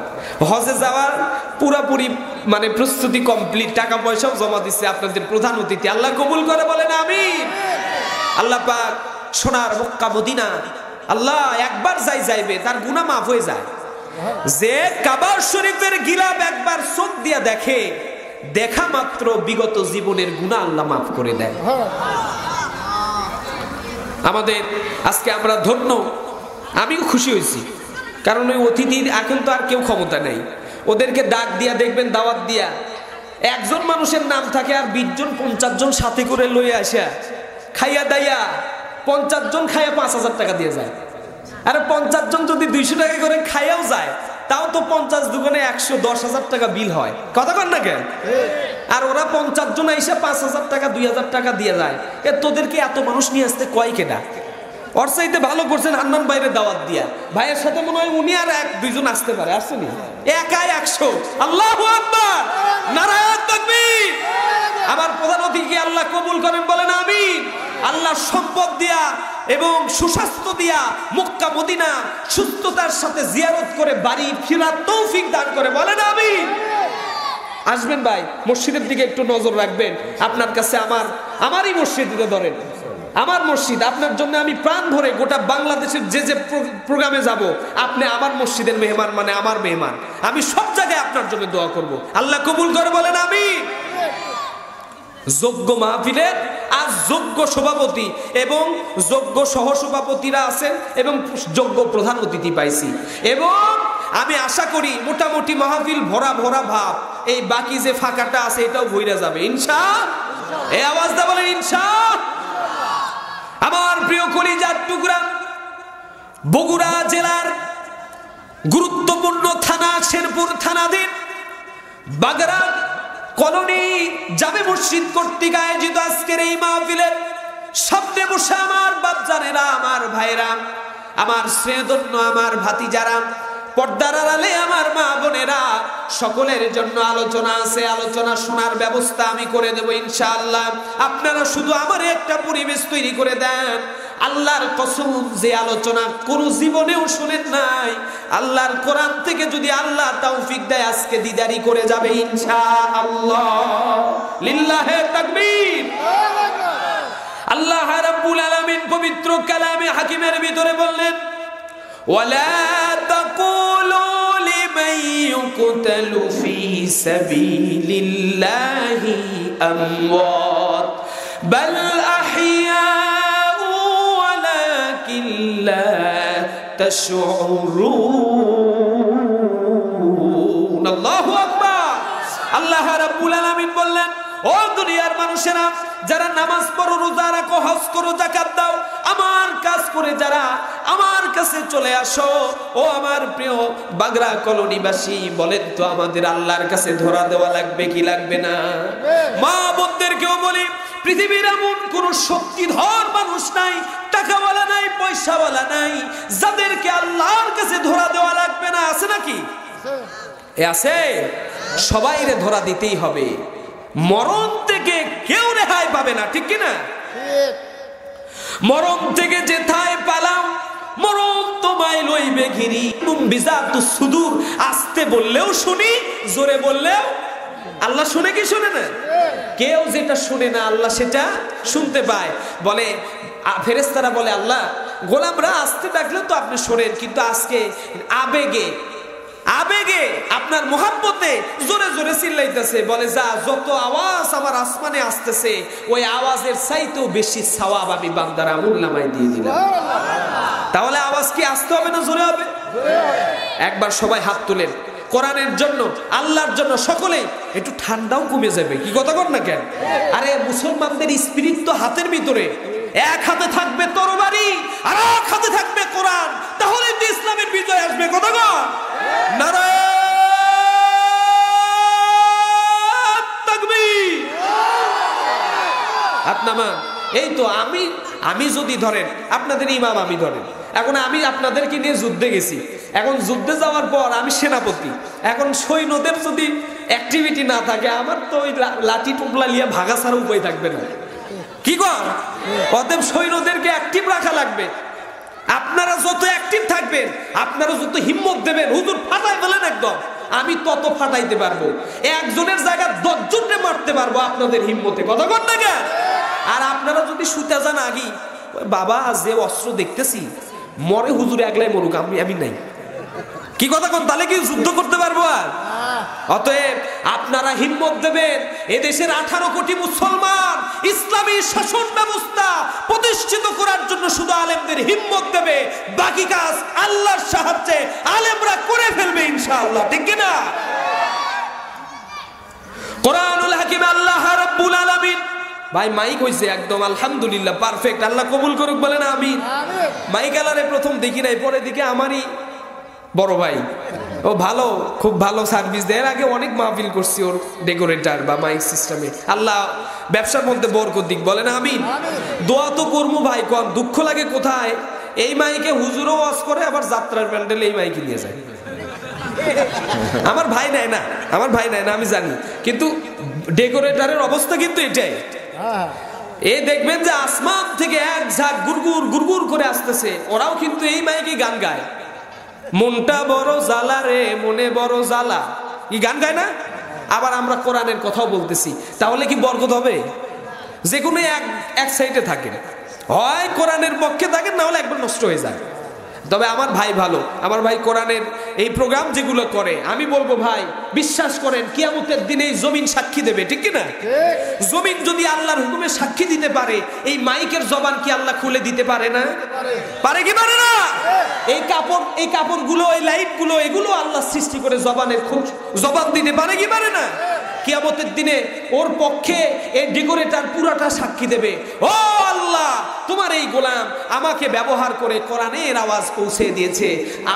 হজে যাওয়ার পুরাপুরি মানে প্রস্তুতি কমপ্লিট, টাকা পয়সাও জমা দিচ্ছে আপনাদের প্রধান অতিথি। আল্লাহ কবুল করে, বলেন আমিন। আল্লাহ পাক সোনার মক্কা মদিনা, আল্লাহ একবার যাইবে তার গুনাহ মাফ হয়ে যায়। যে কাবা শরীফের গিলাপ একবার চোখ দিয়া দেখে, দেখা মাত্র বিগত জীবনের গুনাহ আল্লাহ মাফ করে দেয়। আমাদের আজকে আমরা ধন্য, আমিও খুশি হয়েছি, কারণ ওই অতিথি এখন তো আর কেউ ক্ষমতা নেই। ওদেরকে ডাক দিয়া দেখবেন, দাওয়াত দিয়া, একজন মানুষের নাম থাকে আর 20 জন 50 জন সাথে করে লইয়া আসা খাইয়া দাইয়া 50 জন খাইয়া 5000 টাকা দিয়ে যায়। আরে 50 জন যদি 200 টাকা করে খাইয়াও যায়, তাও তো 50 দুগুণে 110,000 টাকা বিল হয়। কথা কন না কেন? আর ওরা 50 জন এসে 5,000 টাকা 2,000 টাকা দিয়ে যায়। তোদেরকে এত মানুষ নিয়ে আসতে কয় কেডা? ওর চাইতে ভালো করছেন হান্নান বাইরে দাওয়াত দিয়া। ভাইয়ের সাথে মনে হয় উনি আর 1-2 জন আসতে পারে, আসেনি? একাই 100। আল্লাহু আকবার, নারায়ে তাকবীর। আমার প্রধান অতিথি আল্লাহ কবুল করেন, বলেন আমিন। আল্লাহ সম্পদ দিয়া এবং সুস্বাস্থ্য দিয়া মক্কা মদিনা সুস্থতার সাথে জিয়ারত করে বাড়ি ফেরার তৌফিক দান করে, বলেন আমিন। আসবেন ভাই, মসজিদের দিকে একটু নজর রাখবেন। আপনার কাছে আমারই মসজিদ দিতে ধরেন, আমার মসজিদ। আপনার জন্য আমি প্রাণ ভরে গোটা বাংলাদেশের যে যে প্রোগ্রামে যাব, আপনি আমার মসজিদের মেহমান, মানে আমার মেহমান। আমি সব জায়গায় আপনার জন্য দোয়া করব। আল্লাহ কবুল করে, বলেন আমিন। যোগ্য মাহফিলের আজ যোগ্য সভাপতি এবং যোগ্য সহসভাপতিরা আছেন এবং যোগ্য প্রধান অতিথি পাইছি, এবং আমি আশা করি মোটামুটি মাহফিল ভরা ভরা ভাব। এই বাকি যে ফাঁকাটা আছে এটাও ভইরা যাবে ইনশাআল্লাহ। এই আওয়াজটা বলেন ইনশাআল্লাহ। আমার প্রিয় কলিজার টুকরা, বগুড়া জেলার গুরুত্বপূর্ণ থানা শেরপুর থানাধীন বাগড়া কলোনি জামে মসজিদ কর্তৃক আয়োজিত আজকের এই মাহফিলের সামনে বসে আমার বাপজানেরা, আমার ভাইরা, আমার স্নেহধন্য আমার ভাতিজারা, পর্দার আড়ালে আমার মা বোনেরা, সকলের জন্য আলোচনা আছে। আলোচনা শোনার ব্যবস্থা আমি করে দেব ইনশাআল্লাহ। আপনারা শুধু আমার একটা পরিবেশ তৈরি করে দেন, আল্লাহর কসম, যে আলোচনা কোন জীবনেও শুনেন নাই, আল্লাহর কোরআন থেকে যদি আল্লাহ তৌফিক দেয় আজকে দিদারি করে যাবে ইনশাআল্লাহ। লিল্লাহে তাকবীর। আল্লাহ রাব্বুল আলামিন পবিত্র কালামে হাকিমের ভিতরে বললেন, ওয়ালা তাকুলু লিমান ইউকতালু ফি সাবিলিল্লাহি আমওয়াত বাল আহইয়াউ ওয়ালাকিন লা তাশউরুন। আল্লাহু আকবার। আল্লাহ রাব্বুল আলামিন বললেন, ও দুনিয়ার মানুষেরা, যারা নামাজ পড়ো, রোজা রাখো, হজ করো, যাকাত দাও, আমার কাজ করে যারা আমার কাছে চলে আসো, ও আমার প্রিয় বাগরা কলোনিবাসী, বলেন তো আমাদের আল্লাহর কাছে ধরা দেওয়া লাগবে কি লাগবে না? মা বোনদেরকেও বলি, পৃথিবীর এমন কোন শক্তিধর মানুষ নাই, টাকাওয়ালা নাই, পয়সাওয়ালা নাই, যাদেরকে আল্লাহর কাছে ধরা দেওয়া লাগবে না। আছে নাকি? এ আছে। সবাইরে ধরা দিতেই হবে। মরণ থেকে কেউ রেহাই পাবে না, ঠিক কিনা? মরণ থেকে যেথায় পালাও, মরণ তোমায় লইবে ঘিরি। বিজাতুস সুদূর, আস্তে বললেও শুনি, জোরে বললেও আল্লাহ শুনে কি শুনে না? কেউ যেটা শুনে না আল্লাহ সেটা শুনতে পায়। বলে ফেরেশতারা বলে, আল্লাহ গোলামরা আস্তে ডাকলেও তো আপনি শোনেন, কিন্তু আজকে আবেগে আবেগে আপনার মোহাব্বতে জোরে জোরে চিল্লাইতেছে। বলে, যা যত আওয়াজ আমার আসমানে আসতেছে, ওই আওয়াজের চাইতেও বেশি সওয়াব আমি বান্দার আমলনামায় দিয়ে দিলাম। তাহলে আওয়াজ কি আসতে হবে না জোরে হবে? একবার সবাই হাত তুলেন কোরআনের জন্য, আল্লাহর জন্য। সকলে একটু ঠান্ডাও কমে যাবে। কি কথা কর না কেন? আরে মুসলমানদের স্পিরিট তো হাতের ভিতরে। এক হাতে থাকবে তরবারি, আর এক হাতে থাকবে কোরআন, তাহলে তো ইসলামের বিজয় আসবে। কথা কর নারায়ে তাকবীর। হাত নামান। এই তো আমি যদি ধরেন আপনাদের ইমাম, আমি ধরেন এখন আমি আপনাদেরকে নিয়ে যুদ্ধে গেছি, এখন যুদ্ধে যাওয়ার পর আমি সেনাপতি, এখন সৈন্যদের যদি অ্যাক্টিভিটি না থাকে, আমার তো ওই লাঠি টোপলা নিয়ে ভাগা ছাড়া উপায় থাকবে না। কি কর? অতএব সৈন্যদেরকে অ্যাক্টিভ রাখা লাগবে। আপনারা যত অ্যাক্টিভ থাকবেন, আপনারা যত হিম্মত দেবেন, হুজুর ফাটাই ফেলেন একদম, আমি তত ফাটাইতে পারবো। একজনের জায়গায় 10 জনকে মারতে পারবো আপনাদের হিম্মতে। কথা কর না কেন? আর আপনারা যদি শুতে যান আগেই, বাবা যে অস্ত্র দেখতেছি মরে হুজুর একলাই মরুক, আমি নাই। কি কথা কন? তাহলে কি যুদ্ধ করতে পারবো? আর অতএব আপনারা হিম্মত দেবেন। এদেশের 18 কোটি মুসলমান ইসলামী শাসন ব্যবস্থা প্রতিষ্ঠিত করার জন্য শুধু আলেমদের হিম্মত দেবে, বাকি কাজ আল্লাহর সাহায্যে আলেমরা করে ফেলবে ইনশাআল্লাহ। ঠিক কি না? কোরআনুল হাকিম আল্লাহ রাব্বুল আলামিন, ভাই মাইক হইছে একদম আলহামদুলিল্লাহ পারফেক্ট, আল্লাহ কবুল করুক, বলেন আমিন। মাইক আলারে প্রথম দেখি নাই, পরে দিকে আমারই বড় ভাই, ও ভালো, খুব ভালো সার্ভিস দেয়। আগে অনেক মাহফিল করছি ওর ডেকোরেটর বা মাইক সিস্টেমে। আল্লাহ ব্যবসার মধ্যে বরকত দিক, বলেন আমিন। দোয়া তো করবো ভাই, কম দুঃখ লাগে কোথায়, এই মাইকে হুজুরও ওয়াজ করে, আবার যাত্রার প্যান্ডেলে এই মাইকে নিয়ে যায়। আমার ভাই নেয় না, আমার ভাই নেয় না, আমি জানি, কিন্তু ডেকোরেটরের অবস্থা কিন্তু এটাই। এই দেখবেন যে আসমান থেকে এক ঝাঁক গুরগুর গুরগুর করে আসতেছে, ওরাও কিন্তু এই মাইকে গান গায়। মনটা বড় জ্বালা রে, মনে বড় জ্বালা, কি গান গায় না? আবার আমরা কোরআনের কথাও বলতেছি, তাহলে কি বরকত হবে? যে কোনো এক সাইডে থাকেন, হয় কোরআনের পক্ষে থাকেন, না হলে একবার নষ্ট হয়ে যায়। তবে আমার ভাই ভালো, আমার ভাই কোরআনের এই প্রোগ্রাম যেগুলো করে, আমি বলবো ভাই বিশ্বাস করেন কিয়ামতের দিনে এই জমিন সাক্ষী দেবে। ঠিক কিনা? জমিন যদি আল্লাহর হুকুমে সাক্ষী দিতে পারে, এই মাইকের জবান কি আল্লাহ খুলে দিতে পারে না? পারে কি পারে না? এই কাপড়গুলো, এই লাইটগুলো, এগুলো আল্লাহ সৃষ্টি করে জবান দিতে পারে কি পারে না? কিয়ামতের দিনে ওর পক্ষে এই ডেকোরেটর পুরাটা সাক্ষী দেবে, ও আল্লাহ তোমার এই গোলাম আমাকে ব্যবহার করে কোরআনের আওয়াজ পৌঁছে দিয়েছে,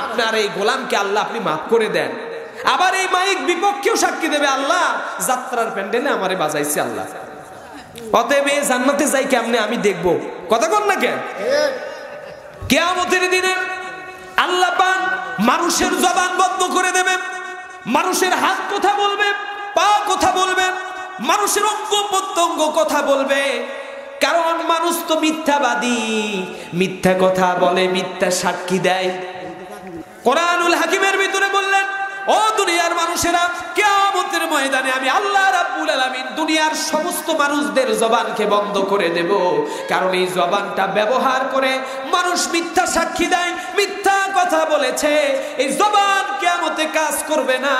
আপনার এই গোলামকে আল্লাহ আপনি মাফ করে দেন। আবার এই মাইক বিপক্ষেও সাক্ষী দেবে, আল্লাহ যাত্রার প্যান্ডেলে আমারে বাজাইছে আল্লাহ। অতএব এই জান্নাতে যাই কেমনে আমি দেখবো। কথা কর না কেন? কিয়ামতের দিনে আল্লাহ পাক মানুষের জবান বন্ধ করে দেবে, মানুষের হাত কথা বলবে, পা কথা বলবে, মানুষের অঙ্গ প্রত্যঙ্গ কথা বলবে। কারণ মানুষ তো মিথ্যাবাদী, মিথ্যা কথা বলে, মিথ্যা সাক্ষী দেয়। কোরআনুল হাকিমের ভিতরে বললেন, ও দুনিয়ার মানুষেরা, কিয়ামতের ময়দানে আমি আল্লাহ রাব্বুল আলামিন দুনিয়ার সমস্ত মানুষদের জবানকে বন্ধ করে দেব। কারণ এই জবানটা ব্যবহার করে মানুষ মিথ্যা সাক্ষী দেয়, মিথ্যা কথা বলেছে। এই জবান কিয়ামতে কাজ করবে না।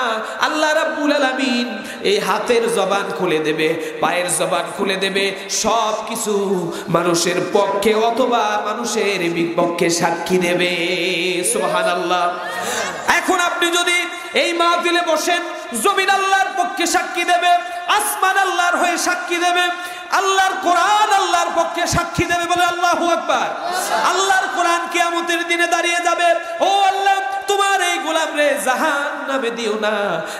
আল্লাহ রাব্বুল আলামিন এই হাতের জবান খুলে দেবে, পায়ের জবান খুলে দেবে, সব কিছু মানুষের পক্ষে অথবা মানুষের বিপক্ষে সাক্ষী দেবে। সুবহানাল্লাহ। এখন আপনি যদি এই মাহফিলে বসেন, জমিন আল্লাহর পক্ষে সাক্ষী দেবে, আসমান আল্লাহর হয়ে সাক্ষী দেবে, আল্লাহর কোরআন আল্লাহর পক্ষে সাক্ষী দেবে। বলে আল্লাহু আকবার। আল্লাহর কোরআন কিয়ামতের দিনে দাঁড়িয়ে যাবে, ও আল্লাহ, তোমার এই গোলামরে জাহান্নামে দিও না।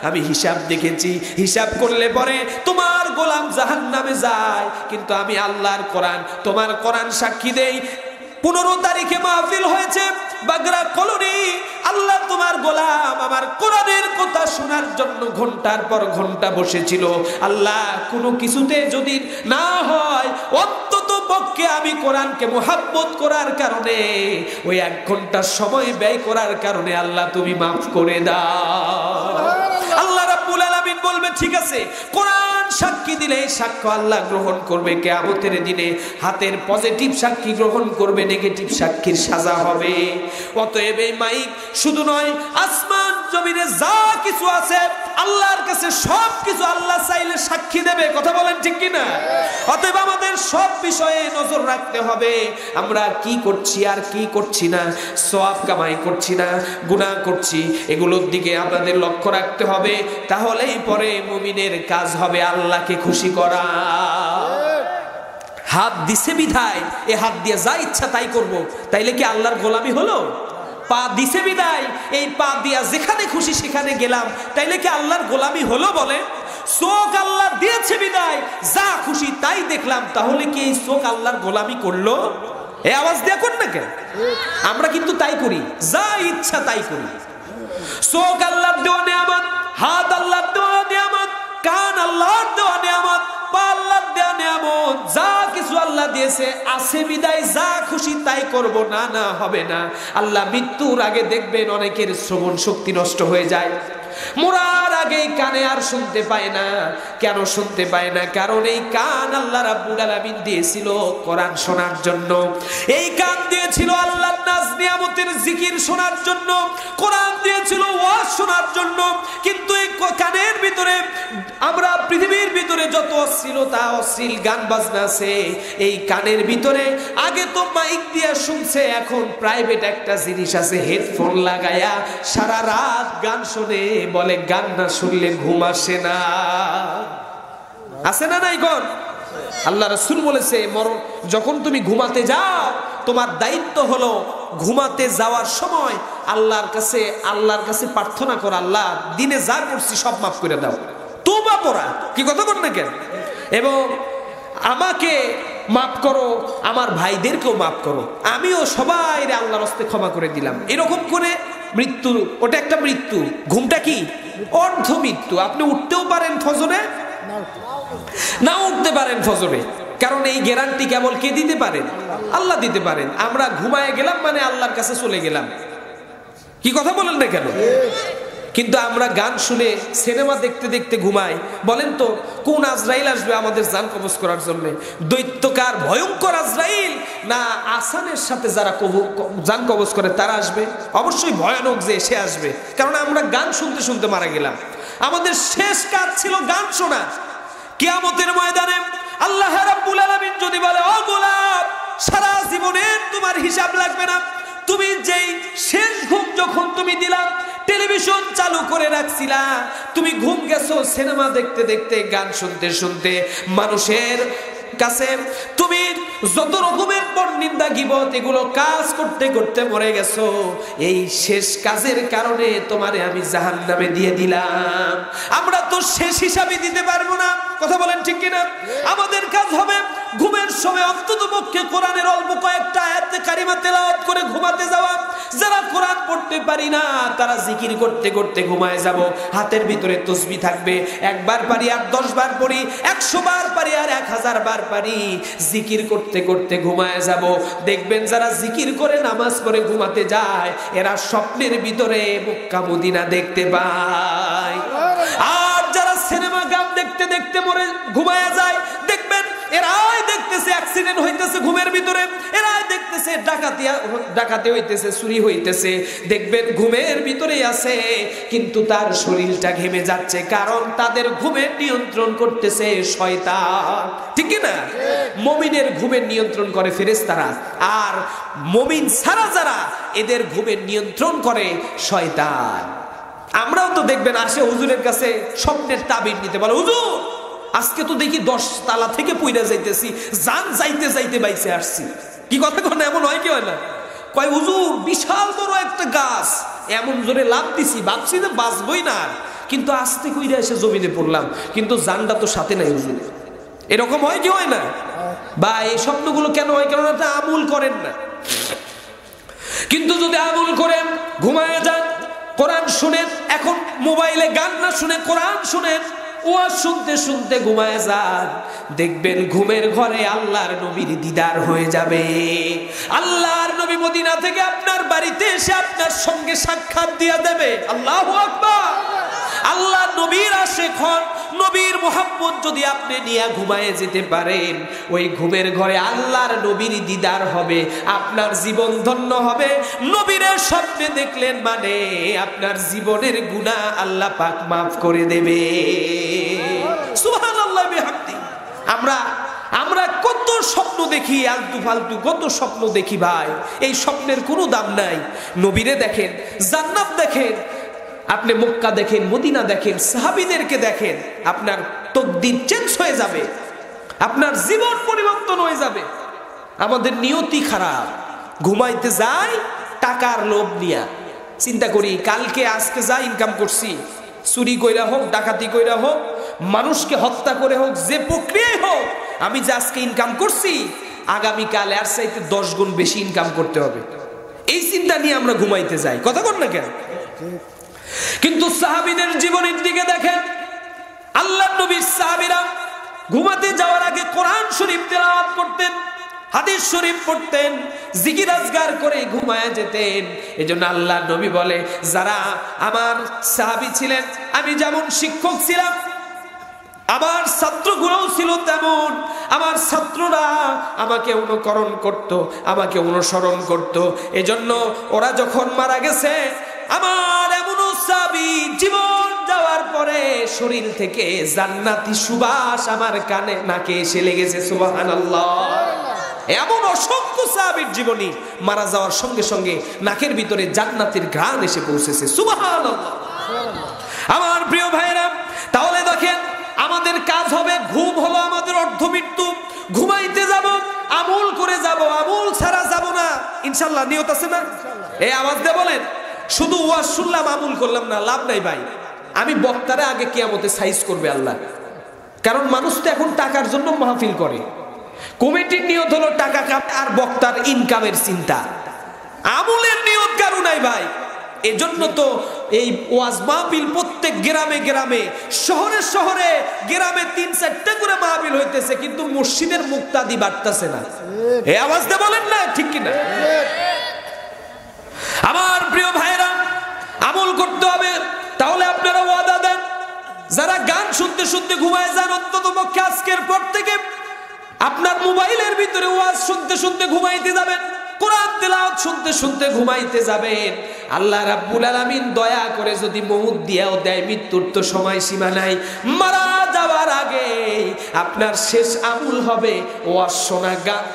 আমি হিসাব দেখেছি, হিসাব করলে পরে তোমার গোলাম জাহান্নামে যায়, কিন্তু আমি আল্লাহর কোরআন, তোমার কোরআন সাক্ষী দেই। 15 তারিখে মাহফিল হয়েছে বাগরা কলোনি। আল্লাহ তোমার গোলাম আমার কোরআনের কথা শোনার জন্য ঘন্টার পর ঘন্টা বসেছিল। আল্লাহ কোনো কিছুতে যদি না হয়, অন্তত পক্ষে আমি কোরআনকে মুহাব্বত করার কারণে, ওই 1 ঘন্টা সময় ব্যয় করার কারণে আল্লাহ তুমি মাফ করে দাও। আল্লাহ রাব্বুল আলামিন বলবে, ঠিক আছে, কোরআন সাক্ষী দিলে এই সাক্ষ্য আল্লাহ গ্রহণ করবে। কিয়ামতের দিনে হাতের পজিটিভ সাক্ষী গ্রহণ করবে, নেগেটিভ সাক্ষীর সাজা হবে। অতএব এই মাইক শুধু নয়, আসমান জমিনে যা কিছু আছে আল্লাহর কাছে সব কিছু আল্লাহ চাইলে সাক্ষী দেবে। কথা বলেন ঠিক কিনা? অতএব আমাদের সব বিষয়ে নজর রাখতে হবে। আমরা কি করছি আর কি করছি না, সওয়াব কামাই করছি না গুনাহ করছি, এগুলোর দিকে আপনাদের লক্ষ্য রাখতে হবে। তাহলেই পরে মুমিনের কাজ হবে আল্লাহকে খুশি করা। হাত দিছে বিধায় এ হাত দিয়ে যা ইচ্ছা তাই করব, তাইলে কি আল্লাহর গোলামি হলো? পা দিছে বিদায় এই পা দিয়া যেখানে খুশি সেখানে গেলাম, তাইলে কি আল্লাহর গোলামি হলো? বলে চোখ আল্লাহ দিয়েছে বিদায় যা খুশি তাই দেখলাম, তাহলে কি এই চোখ আল্লাহর গোলামি করলো? এই আওয়াজ দিয়ে কর না কেন? আমরা কিন্তু তাই করি, যা ইচ্ছা তাই করি। চোখ আল্লাহর দেওয়া নিয়ামত, হাত আল্লাহর দেওয়া নিয়ামত, কান আল্লাহর দেওয়া নিয়ামত, পা আল্লাহর দেওয়া নিয়ামত, যা কিছু আল্লাহ দিয়েছে আছে বিদায় যা খুশি তাই করব। না না, হবে না। আল্লাহ মৃত্যুর আগে দেখবেন অনেকের শ্রবণ শক্তি নষ্ট হয়ে যায়, মরার আগে কানে আর শুনতে পায় না। কেন শুনতে পায় না? কারণ এই কান আল্লাহ রাব্বুল আলামিন দিয়েছিল কোরআন শোনার জন্য, এই কান দিয়েছিল আল্লাহর নাজ নিয়ামতের জিকির শোনার জন্য, কোরআন দিয়েছিল ওয়াজ শোনার জন্য। কিন্তু এই কানের ভিতরে আমরা পৃথিবীর ভিতরে যত অশ্লীলতা, অশ্লীল গান বাজনা আছে, এই কানের ভিতরে আগে তো মাইক দিয়ে শুনছে, এখন প্রাইভেট একটা জিনিস আছে, হেডফোন লাগায়া সারা রাত গান শুনে। বলে গান না শুনলে ঘুম আসে না। আছে না নাই কোন? আল্লাহ রাসূল বলেছে, মরণ যখন তুমি ঘুমাতে যাও, তোমার দায়িত্ব হলো ঘুমাতে যাওয়ার সময় আল্লাহর কাছে প্রার্থনা করো, আল্লাহ দিনে যা করছি সব মাফ করে দাও। তোবা পড়া, কি কথা বল না কেন? এবং আমাকে মাফ করো, আমার ভাইদেরকেও মাফ করো, আমিও সবাই আল্লাহর হস্তে ক্ষমা করে দিলাম। এরকম করে মৃত্যু, ওটা একটা মৃত্যু। ঘুমটা কি? অর্ধ মৃত্যু। আপনি উঠতেও পারেন ফজরে, না উঠতে পারেন ফজরে, কারণ এই গ্যারান্টি কেবল কে দিতে পারেন? আল্লাহ দিতে পারেন। আমরা ঘুমায় গেলাম মানে আল্লাহর কাছে চলে গেলাম। কি কথা বলেন না কেন? কিন্তু আমরা গান শুনে সিনেমা দেখতে দেখতে ঘুমাই। বলেন তো কোন আজরাইল আসবে আমাদের জান কবজ করার জন্য? দৈত্যকার ভয়ঙ্কর আজরাইল, না আসানের সাথে যারা জান কবজ করে তারা আসবে? অবশ্যই ভয়ানক যে সে আসবে, কারণ আমরা গান শুনতে শুনতে মারা গেলাম। আমাদের শেষ কাজ ছিল গান শোনা। কিয়ামতের ময়দানে আল্লাহ রাব্বুল আলামিন যদি বলে, ও গোলাম, সারা জীবনের তোমার হিসাব লাগবে না, তুমি যেই শেষ ঘুম যখন তুমি দিলাম, টেলিভিশন চালু করে রাখছিলা, তুমি ঘুম গেছো সিনেমা দেখতে দেখতে, গান শুনতে শুনতে, মানুষের কাছে তুমি যত রকমের পরনিন্দা গীবত এগুলো কাজ করতে করতে মরে গেছো। এই শেষ কাজের কারণে তোমারে আমি জাহান্নামে দিয়ে দিলাম। আমরা তো শেষ হিসাবে দিতে পারবো না, কথা বলেন ঠিক কিনা? আমাদের কাজ হবে ঘুমের সময় অন্তত পক্ষে কোরআনের অল্প কয়েকটা আয়াতে কারিমা তেলাওয়াত করে ঘুমাতে যাওয়া। যারা কোরআন পড়তে করতে পারি না, তারা জিকির করতে করতে ঘুমায় যাব। হাতের ভিতরে তসবিহ থাকবে, একবার পারি আর 10 বার পড়ি, 100 বার পারি আর 1000 বার পারি, জিকির করতে করতে ঘুমায় যাব। দেখবেন যারা জিকির করে নামাজ পড়ে ঘুমাতে যায়, এরা স্বপ্নের ভিতরে মক্কা মদিনা দেখতে পায়। আর যারা সিনেমা গান দেখতে দেখতে মরে ঘুমায় যায়, দেখবেন এরাই দেখতেছে অ্যাক্সিডেন্ট হইতেছে ঘুমের ভিতরে, এরাই দেখতেছে ডাকাতি হইতেছে, চুরি হইতেছে, দেখবেন ঘুমের ভিতরেই আছে, কিন্তু তার শরীরটা ঘেমে যাচ্ছে, কারণ তাদের ঘুমের নিয়ন্ত্রণ করতেছে শয়তান। ঠিক না? মুমিনের ঘুমের নিয়ন্ত্রণ করে ফেরেশতারা, আর মুমিন ছাড়া যারা, এদের ঘুমের নিয়ন্ত্রণ করে শয়তান। আমরাও তো দেখবেন আসে হুজুরের কাছে স্বপ্নের তাবির নিতে, বলে হুজুর আজকে তো দেখি 10 তালা থেকে পইরা যাইতেছি, জান যাইতে যাইতে বাইসে আসছি। কি কথা কোন এমন হয় কি হয় না? কয় হুজুর বিশাল বড় একটা গাছ, এমন জোরে লাফ দিছি, ভাবছি যে বাঁচবই না, কিন্তু আস্তে কইরা এসে জমিনে পড়লাম, কিন্তু জানটা তো সাথে নাই হুজুর। এরকম হয় কি হয় না? বা এই স্বপ্নগুলো কেন হয়? কেন আপনি আমল করেন না। কিন্তু যদি আমল করেন, ঘুমায় যান, কোরআন শুনেন, এখন মোবাইলে গান না শুনে কোরআন শুনেন, ওয়াজ শুনতে শুনতে ঘুমায় যান, দেখবেন ঘুমের ঘরে আল্লাহর নবীর দিদার হয়ে যাবে। আল্লাহর নবী মদিনা থেকে আপনার বাড়িতে এসে আপনার সঙ্গে সাক্ষাৎ দিয়ে দেবে। আল্লাহু আকবার। আল্লাহ নবীর আশিক হন, নবীর মুহাব্বত যদি আপনি নিয়ে ঘুমায় যেতে পারেন, ওই ঘুমের ঘরে আল্লাহর নবীর দিদার হবে, আপনার জীবন ধন্য হবে। নবীরে স্বপ্নে দেখলেন মানে আপনার জীবনের গুনাহ আল্লাহ পাক মাফ করে দেবে। সুবহানাল্লাহ বিহামদি। আমরা কত স্বপ্ন দেখি, আলতু ফালতু কত স্বপ্ন দেখি ভাই, এই স্বপ্নের কোনো দাম নাই। নবীরে দেখেন, জান্নাত দেখেন, আপনি মক্কা দেখেন, মদিনা দেখেন, সাহাবীদেরকে দেখেন, আপনার তকদির চেঞ্জ হয়ে যাবে, আপনার জীবন পরিবর্তন হয়ে যাবে। আমাদের নিয়তি খারাপ, ঘুমাইতে যাই টাকার লোভ নিয়া, চিন্তা করি কালকে আজকে যা ইনকাম করছি, চুরি কইরা হোক, ডাকাতি কইরা হোক, মানুষকে হত্যা করে হোক, যে প্রক্রিয়ায় হোক, আমি যে আজকে ইনকাম করছি, আগামীকাল এর চাইতে 10 গুণ বেশি ইনকাম করতে হবে। এই চিন্তা নিয়ে আমরা ঘুমাইতে যাই। কথা বল না কেন? কিন্তু সাহাবীদের জীবনের দিকে দেখেন, আল্লাহর নবীর সাহাবীরা ঘুমাতে যাওয়ার আগে কোরআন শরীফ তেলাওয়াত করতেন, হাদিস শরীফ পড়তেন, জিকির আজগার করে ঘুমায় যেতেন। এজন্য আল্লাহর নবী বলে, যারা আমার সাহাবী ছিলেন, আমি যেমন শিক্ষক ছিলাম, আমার ছাত্রগুলোও ছিল তেমন। আমার ছাত্ররা আমাকে অনুকরণ করত, আমাকে অনুসরণ করত। এজন্য ওরা যখন মারা গেছে, আমার এমন সাহাবী জীবন যাওয়ার পরে শরীর থেকে জান্নাতি সুবাস আমার কানে নাকে এসে লেগেছে। সুবহানাল্লাহ। এমন অসংখ্য সাহাবীর জীবনী মারা যাওয়ার সঙ্গে সঙ্গে নাকের ভিতরে জান্নাতের ঘ্রাণ এসে পৌঁছেছে। সুবহানাল্লাহ। আমার প্রিয় ভাইরা, তাহলে দেখেন আমাদের কাজ হবে, ঘুম হলো আমাদের অর্ধমৃত্যু। ঘুমাইতে যাব, আমল করে যাব, আমল ছাড়া যাব না। ইনশাআল্লাহ নিয়ত আছে না? এই আওয়াজ দিয়ে বলেন। শুধু ওয়াজ শুনলাম, আমল করলাম না, লাভ নাই ভাই। আমি বক্তারে আগে কিয়ামতে সাইজ করবে আল্লাহ। কারণ মানুষ তো এখন টাকার জন্য মাহফিল করে। কমিটির নিয়ত হলো টাকা কামানো, আর বক্তার ইনকামের চিন্তা। আমলের নিয়ত কারো নাই ভাই। এজন্য তো এই ওয়াজ মাহফিল প্রত্যেক গ্রামে গ্রামে, শহরে শহরে, গ্রামে 3-4টা করে মাহফিল হইতেছে, কিন্তু মসজিদের মুক্তাদি বাড়তেছে না। এই আওয়াজ দিয়ে বলেন না, ঠিক কিনা? আমার প্রিয় ভাইরা, আমল করতে হবে। তাহলে আপনারা ওয়াদা দেন, যারা গান শুনতে শুনতে ঘুমায় যান, অন্তত পক্ষে আজকের পর থেকে আপনার মোবাইলের ভিতরে ওয়াজ শুনতে শুনতে ঘুমাইতে যাবেন, কোরআন তেলাওয়াত শুনতে শুনতে ঘুমাইতে যাবেন। আল্লাহ রাব্বুল আলামিন দয়া করে যদি মউত দিয়াও দেয়, মৃত্যুর তো সময় সীমা নাই, মারা যাওয়ার আগে আপনার শেষ আমল হবে ওয়াজ শোনা,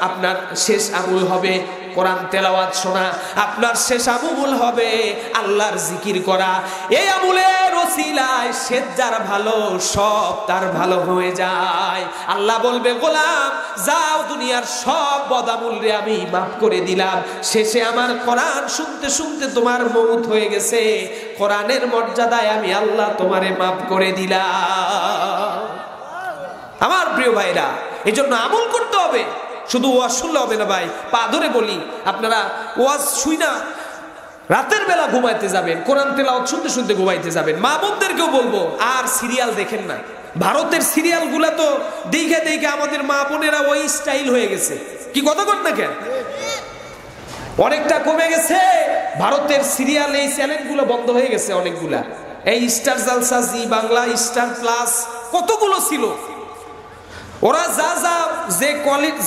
আপনার শেষ আমল হবে কোরআন তেলাওয়াত শোনা, আপনার শেষ আমল হবে আল্লাহর জিকির করা। এই আমলের ওসিলায় শেষ যার ভালো, সব তার ভালো হয়ে যায়। আল্লাহ বলবে, গোলাম যাও, দুনিয়ার সব বদামুল রে আমি মাফ করে দিলাম। শেষে আমার কোরআন শুনতে শুনতে তোমার মউত হয়ে গেছে, কোরআনের মর্যাদায় আমি আল্লাহ তোমারে মাফ করে দিলাম। আমার প্রিয় ভাইরা, এজন্য আমল করতে হবে, শুধু ওয়াজ শুনলে হবে না ভাই। পা ধরে বলি, আপনারা ওয়াজ শুই না রাতের বেলা ঘুমাইতে যাবেন, কোরআন তেলাওয়াত শুনতে শুনতে ঘুমাইতে যাবেন। মা বোনদেরকেও বলবো আর সিরিয়াল দেখেন না। ভারতের সিরিয়াল গুলা তো দেখে দেখে আমাদের মা বোনেরা ওই স্টাইল হয়ে গেছে। কি কথা কর না কেন? অনেকটা কমে গেছে ভারতের সিরিয়াল, এই চ্যানেলগুলো বন্ধ হয়ে গেছে অনেকগুলা। এই স্টার জলসা, জি বাংলা, স্টার প্লাস কতগুলো ছিল। ওরা যা যা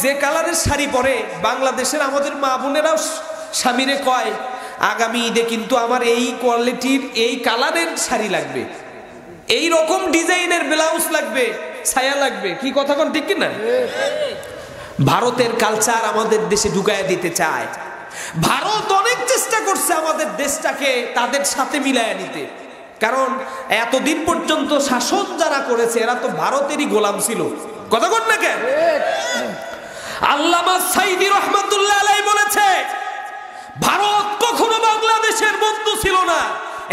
যে কালারের শাড়ি পরে, বাংলাদেশের আমাদের মা বোনেরাও স্বামীরে কয় আগামী ঈদে কিন্তু আমার এই কোয়ালিটির এই কালারের শাড়ি লাগবে, এই রকম ডিজাইনের ব্লাউজ লাগবে, ছায়া লাগবে। কি কথা কোন ঠিক কিনা? ভারতের কালচার আমাদের দেশে ঢুকায় দিতে চায়। ভারত অনেক চেষ্টা করছে আমাদের দেশটাকে তাদের সাথে মিলায় নিতে, কারণ এতদিন পর্যন্ত শাসন যারা করেছে এরা তো ভারতেরই গোলাম ছিল। কথা কোন না কেন? আল্লামা সাইদি রহমাতুল্লাহ আলাইহি বলেছে ভারত কখনো বাংলাদেশের বন্ধু ছিল না,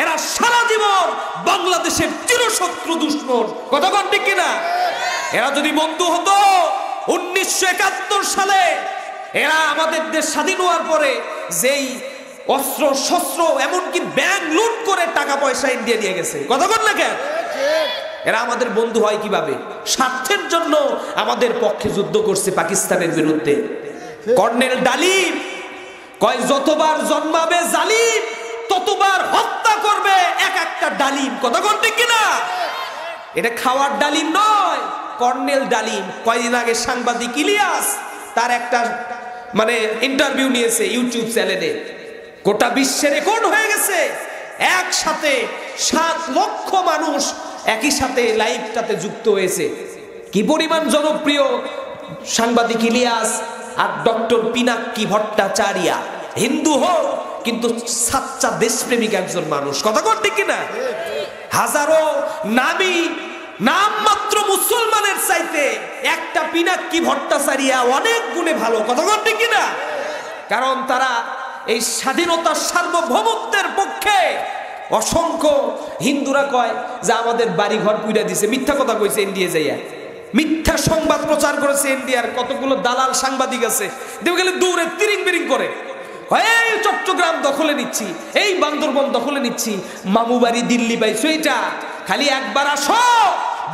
এরা সারা জীবন বাংলাদেশের চিরশত্রু দুশমন। কথা কোন ঠিক কিনা? এরা যদি বন্ধু হতো 1971 সালে এরা আমাদের দেশ স্বাধীন হওয়ার পরে যেই অস্ত্র শস্ত্র এমনকি ব্যাংক লুট করে টাকা পয়সা ইন্ডিয়া নিয়ে গেছে। কথা বল না কেন? এরা আমাদের বন্ধু হয় কিভাবে? স্বার্থের জন্য আমাদের পক্ষে যুদ্ধ করছে পাকিস্তানের বিরুদ্ধে। কর্নেল ডালিম কয় যতবার জন্মাবে জালিম ততবার হত্যা করবে এক একটা ডালিম। কথা বল ঠিক কিনা? এটা খাওয়ার ডালিম নয়, কর্নেল ডালিম। কয়দিন আগে সাংবাদিক ইলিয়াস তার একটা ইন্টারভিউ নিয়েছে ইউটিউব চ্যানেলে, গোটা বিশ্বে রেকর্ড হয়ে গেছে। একসাথে 7 লক্ষ মানুষ একই সাথে লাইভটাতে যুক্ত হয়েছে। কি পরিমাণ জনপ্রিয় সাংবাদিক ইলিয়াস আর ডক্টর পিনাক্কি ভট্টাচার্য। হিন্দু হোক কিন্তু সাচ্চা দেশপ্রেমিক একজন মানুষ। কথা কর ঠিক কিনা? হাজারো নামী নামমাত্র মুসলমানের চাইতে একটা পিনাক্কি ভট্টাচার্য অনেক গুণে ভালো। কথা কর ঠিক কিনা? কারণ তারা এই স্বাধীনতার সার্বভৌমত্বের পক্ষে। অসংখ্য হিন্দুরা কয় যে আমাদের বাড়ি ঘর পুইরা দিছে, মিথ্যা কথা কইছে ইন্ডিয়া যাইয়া, মিথ্যা সংবাদ প্রচার করেছে। ইন্ডিয়ার কতগুলো দালাল সাংবাদিক আছে, দেখে গেলে দূরে তিরিং বিরিং করে এই চট্টগ্রাম দখলে নিচ্ছি, এই বান্দরবন দখলে নিচ্ছি, মামু বাড়ি দিল্লি পাইছো। এইটা খালি একবার আসো,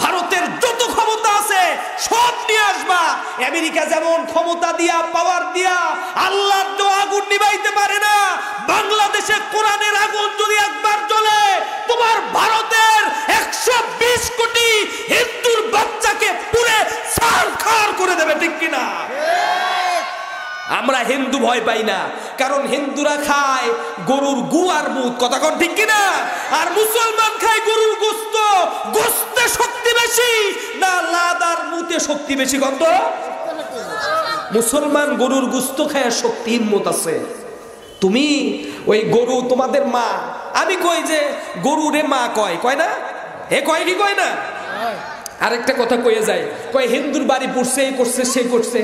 ভারতের যত ক্ষমতা আছে সব নিয়ে আসবা। আমেরিকা যেমন ক্ষমতা দিয়া পাওয়ার দিয়া আল্লাহর তো আগুন নিভাইতে পারে না, বাংলাদেশে কোরআনের আগুন যদি একবার জ্বলে তোমার ভারতের 120 কোটি হিন্দুর বাচ্চাকে পুরে ছারখার করে দেবে। ঠিক কিনা? আমরা হিন্দু ভয় পাই না, কারণ হিন্দুরা খায় গরুর গু আর মুত। কথা কোন ঠিক কিনা? আর মুসলমান খায় গরুর গোশত। গোশতে শক্তি বেশি না লাদ আর মুতে শক্তি বেশি? কত? মুসলমান গরুর গোশত খায় শক্তি হিম্মত আছে। তুমি ওই গরু তোমাদের মা, আমি কই যে গরুরে মা কয়, কয় না? এ কয় কি কয় না? আরেকটা কথা কয়ে যায়, কয় হিন্দুর বাড়ি পুড়ছে, এই করছে, সে করছে।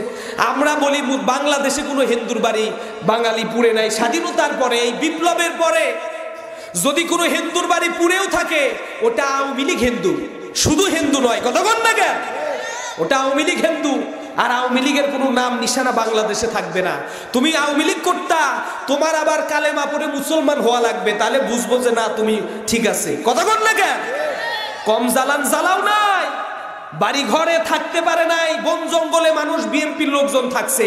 আমরা বলি বাংলাদেশে কোনো হিন্দুর বাড়ি বাঙালি পুড়ে নাই। স্বাধীনতার পরে এই বিপ্লবের পরে যদি কোনো হিন্দুর বাড়ি পুড়েও থাকে ওটা আওয়ামী লীগ হিন্দু, শুধু হিন্দু নয়। কথা বল না কেন? ওটা আওয়ামী লীগ হিন্দু, আর আওয়ামী লীগের কোনো নাম নিশানা বাংলাদেশে থাকবে না। তুমি আওয়ামী লীগ করতা, তোমার আবার কালেমা পড়ে মুসলমান হওয়া লাগবে, তাহলে বুঝবো যে না তুমি ঠিক আছে। কথা বল না কেন? কম জ্বালান জ্বালাও নাই, বাড়ি ঘরে থাকতে পারে নাই, বন জঙ্গলে মানুষ বিএনপির লোকজন থাকছে,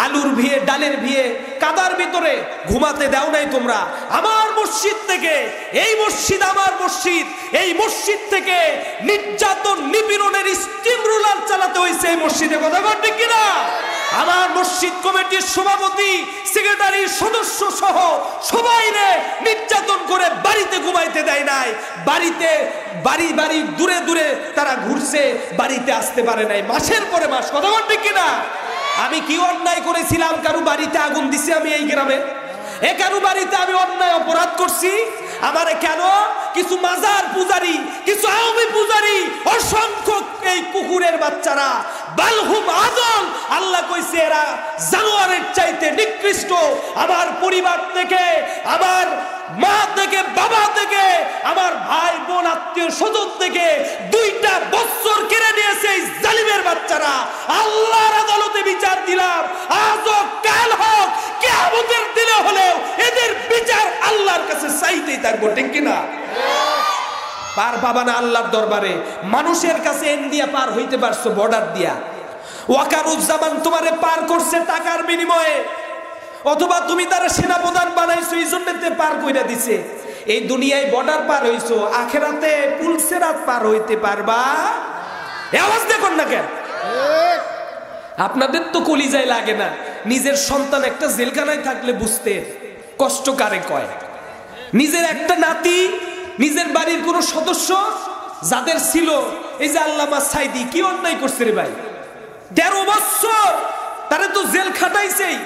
আলুর ভিয়ে ডালের ভিয়ে কাদার ভিতরে ঘুমাতে দাও নাই তোমরা। আমার মসজিদ থেকে, এই মসজিদ আমার মসজিদ, এই মসজিদ থেকে নির্যাতন নিপীড়নের স্টিম রুলার চালাতে হয়েছে এই মসজিদে। কথা বল ঠিক কিনা? আমার মসজিদ কমিটির সভাপতি, সেক্রেটারি, সদস্য সহ সবাই নির্যাতন করে বাড়িতে ঘুমাইতে দেয় নাই। বাড়িতে বাড়ি বাড়ি দূরে দূরে তারা ঘুরছে, বাড়িতে আসতে পারে নাই মাসের পরে মাস। কথা বল ঠিক কিনা? আমি কি অন্যায় করেছিলাম? কারু বাড়িতে আগুন দিছি আমি এই গ্রামে? এ কারু বাড়িতে আমি অন্যায় অপরাধ করছি? আমারে কেন কিছু মাজার পূজারি, কিছু আওয়ামী পূজারি, অসংখ্য এই কুকুরের বাচ্চারা, বালহুম আদল, আল্লাহ কইছে এরা জানোয়ারের চাইতে নিকৃষ্ট। আমার পরিবার থেকে, আমার মা থেকে, বাবা থেকে, আমার ভাই বোন, আত্মীয় স্বজন থেকে 2টা বছর কেড়ে নিয়েছে এই জালিমের বাচ্চারা। আল্লাহর আদালতে বিচার দিলাম, আজ হোক কাল হোক কিয়ামতের দিনে হলেও এদের বিচার আল্লাহ থাকবো, ঠিক কিনা? পার পাবা না আল্লাহর দরবারে। মানুষের কাছে ইন্ডিয়া পার হইতে পারছো বর্ডার দিয়া, ওয়াকারুজ্জামান তোমারে পার করছে টাকার বিনিময়ে, অথবা তুমি তারা সেনাপ্রধান বানাইছো এই জন্য পার কইরা দিছে। এই দুনিয়ায় বর্ডার পার হইছো, আখেরাতে পুলসেরাত পার হইতে পারবা? আওয়াজ দেখুন না কেন? আপনাদের তো কলিজায় লাগে না, নিজের সন্তান একটা জেলখানায় থাকলে বুঝতে কষ্ট কারে কয়। নিজের একটা নাতি, নিজের বাড়ির কোন সদস্য যাদের ছিল, এই যে আল্লামা সাইদি কি অন্যায় করছে রে ভাই, 13 বছর তারে তো জেল খাটাইছেই,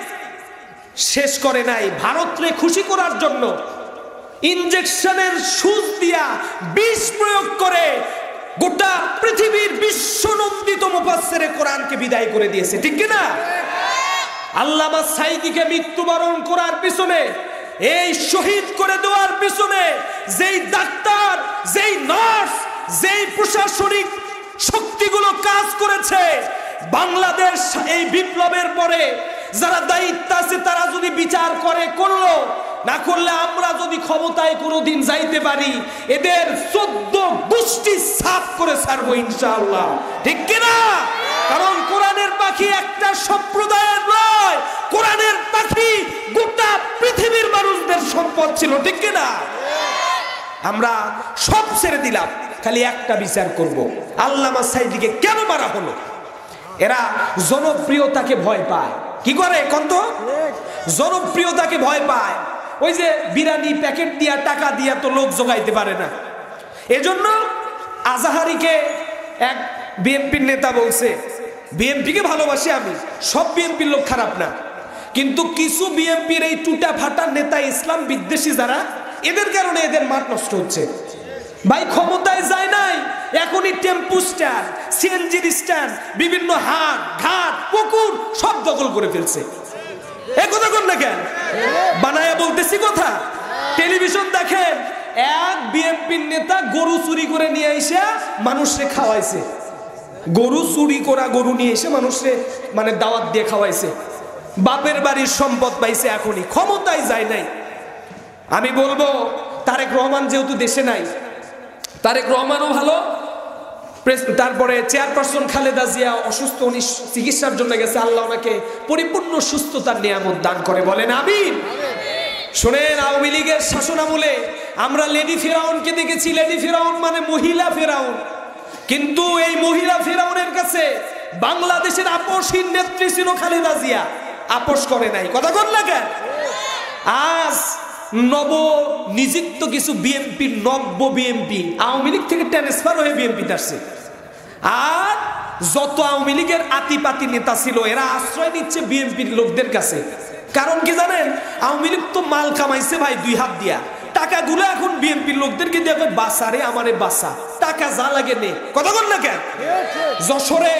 শেষ করে নাই। ভারতরে খুশি করার জন্য ইনজেকশনের সুচ দিয়া বিষ প্রয়োগ করে গোটা পৃথিবীর বিশ্বনন্দিত মুফাসসিরে কোরআনকে বিদায় করে দিয়েছে, ঠিক কি না? আল্লামা সাইদিকে মৃত্যুবরণ করার পিছনে, এই শহীদ করে দেওয়ার পিছনে যেই ডাক্তার, যেই নার্স, যেই প্রশাসনিক শক্তিগুলো কাজ করেছে, বাংলাদেশ এই বিপ্লবের পরে যারা দায়িত্ব আছে তারা যদি বিচার করে, করলো, না করলে আমরা যদি ক্ষমতায় কোনোদিন যাইতে পারি এদের 14 গোষ্ঠী সাফ করে ছাড়বো ইনশাআল্লাহ, ঠিক কিনা? কারণ কোরআনের পাখি একটা সম্প্রদায়ের নয়, কোরআনের পাখি গোটা পৃথিবীর মানুষদের সম্পদ ছিল, ঠিক কিনা? আমরা সব ছেড়ে দিলাম, খালি একটা বিচার করব, আল্লামা সাইদিকে কেন মারা হলো? এরা জনপ্রিয়তাকে ভয় পায়। কি করে কন্ত? জনপ্রিয়তাকে ভয় পায়। ওই যে বিরিয়ানি প্যাকেট দিয়া টাকা দিয়া তো লোক জোগাইতে পারে না, এজন্য আজাহারিকে এক বিএনপির নেতা বলছে, বিএনপিকে ভালোবাসি আমি, সব বিএনপির লোক খারাপ না, কিন্তু কিছু বিএনপির এই টুটা ফাটা নেতা, ইসলাম বিদ্বেষী যারা, এদের কারণে এদের মাঠ নষ্ট হচ্ছে। ভাই ক্ষমতায় যায় নাই, এখনই টেম্পু স্ট্যান্ড, সিএনজির স্ট্যান্ড, বিভিন্ন হাট ঘাট পুকুর সব দখল করে ফেলছে। এ কথা কোন না কেন বানায়া বলতেছি কথা? টেলিভিশন দেখেন, এক বিএনপির নেতা গরু চুরি করে নিয়ে এসে মানুষকে খাওয়াইছে, গরু চুরি করা গরু নিয়ে এসে মানুষকে মানে দাওয়াত দিয়ে খাওয়াইছে, বাপের বাড়ির সম্পদ পাইছে, এখনই ক্ষমতায় যায় নাই। আমি বলবো তারেক রহমান যেহেতু দেশে নাই, তারেক রহমানও ভালো, তারপরে চেয়ারপারসন খালেদা জিয়া অসুস্থ, উনি চিকিৎসার জন্য গেছে, আল্লাহ ওনাকে পরিপূর্ণ সুস্থতার নিয়ামত দান করে, বলেন আমিন। শোনেন, আওয়ামী লীগের শাসনামলে আমরা লেডি ফেরাউনকে দেখেছি, লেডি ফেরাউন মানে মহিলা ফেরাউন, কিন্তু এই মহিলা ফেরাউনের কাছে বাংলাদেশের আপসহীন নেত্রী ছিল খালেদা জিয়া, আপোষ করে নাই। কথা বল না কেন? আজ নব নিযুক্ত কিছু বিএনপি, নব্য বিএনপি আওয়ামী লীগ থেকে ট্রান্সফার হয়ে বিএনপি আসছে, আর যত আওয়ামী লীগের আতিপাতি নেতা ছিল এরা আশ্রয় নিচ্ছে বিএনপির লোকদের কাছে। কারণ কি জানেন? আওয়ামী লীগ তো মাল কামাইছে ভাই 2 হাত দিয়া, টাকাগুলো এখন বিএনপির লোকদেরকে দেবে, বাসারে আমারে বাসা, টাকা যা লাগে নে। কথা বল না কেন? যশোরে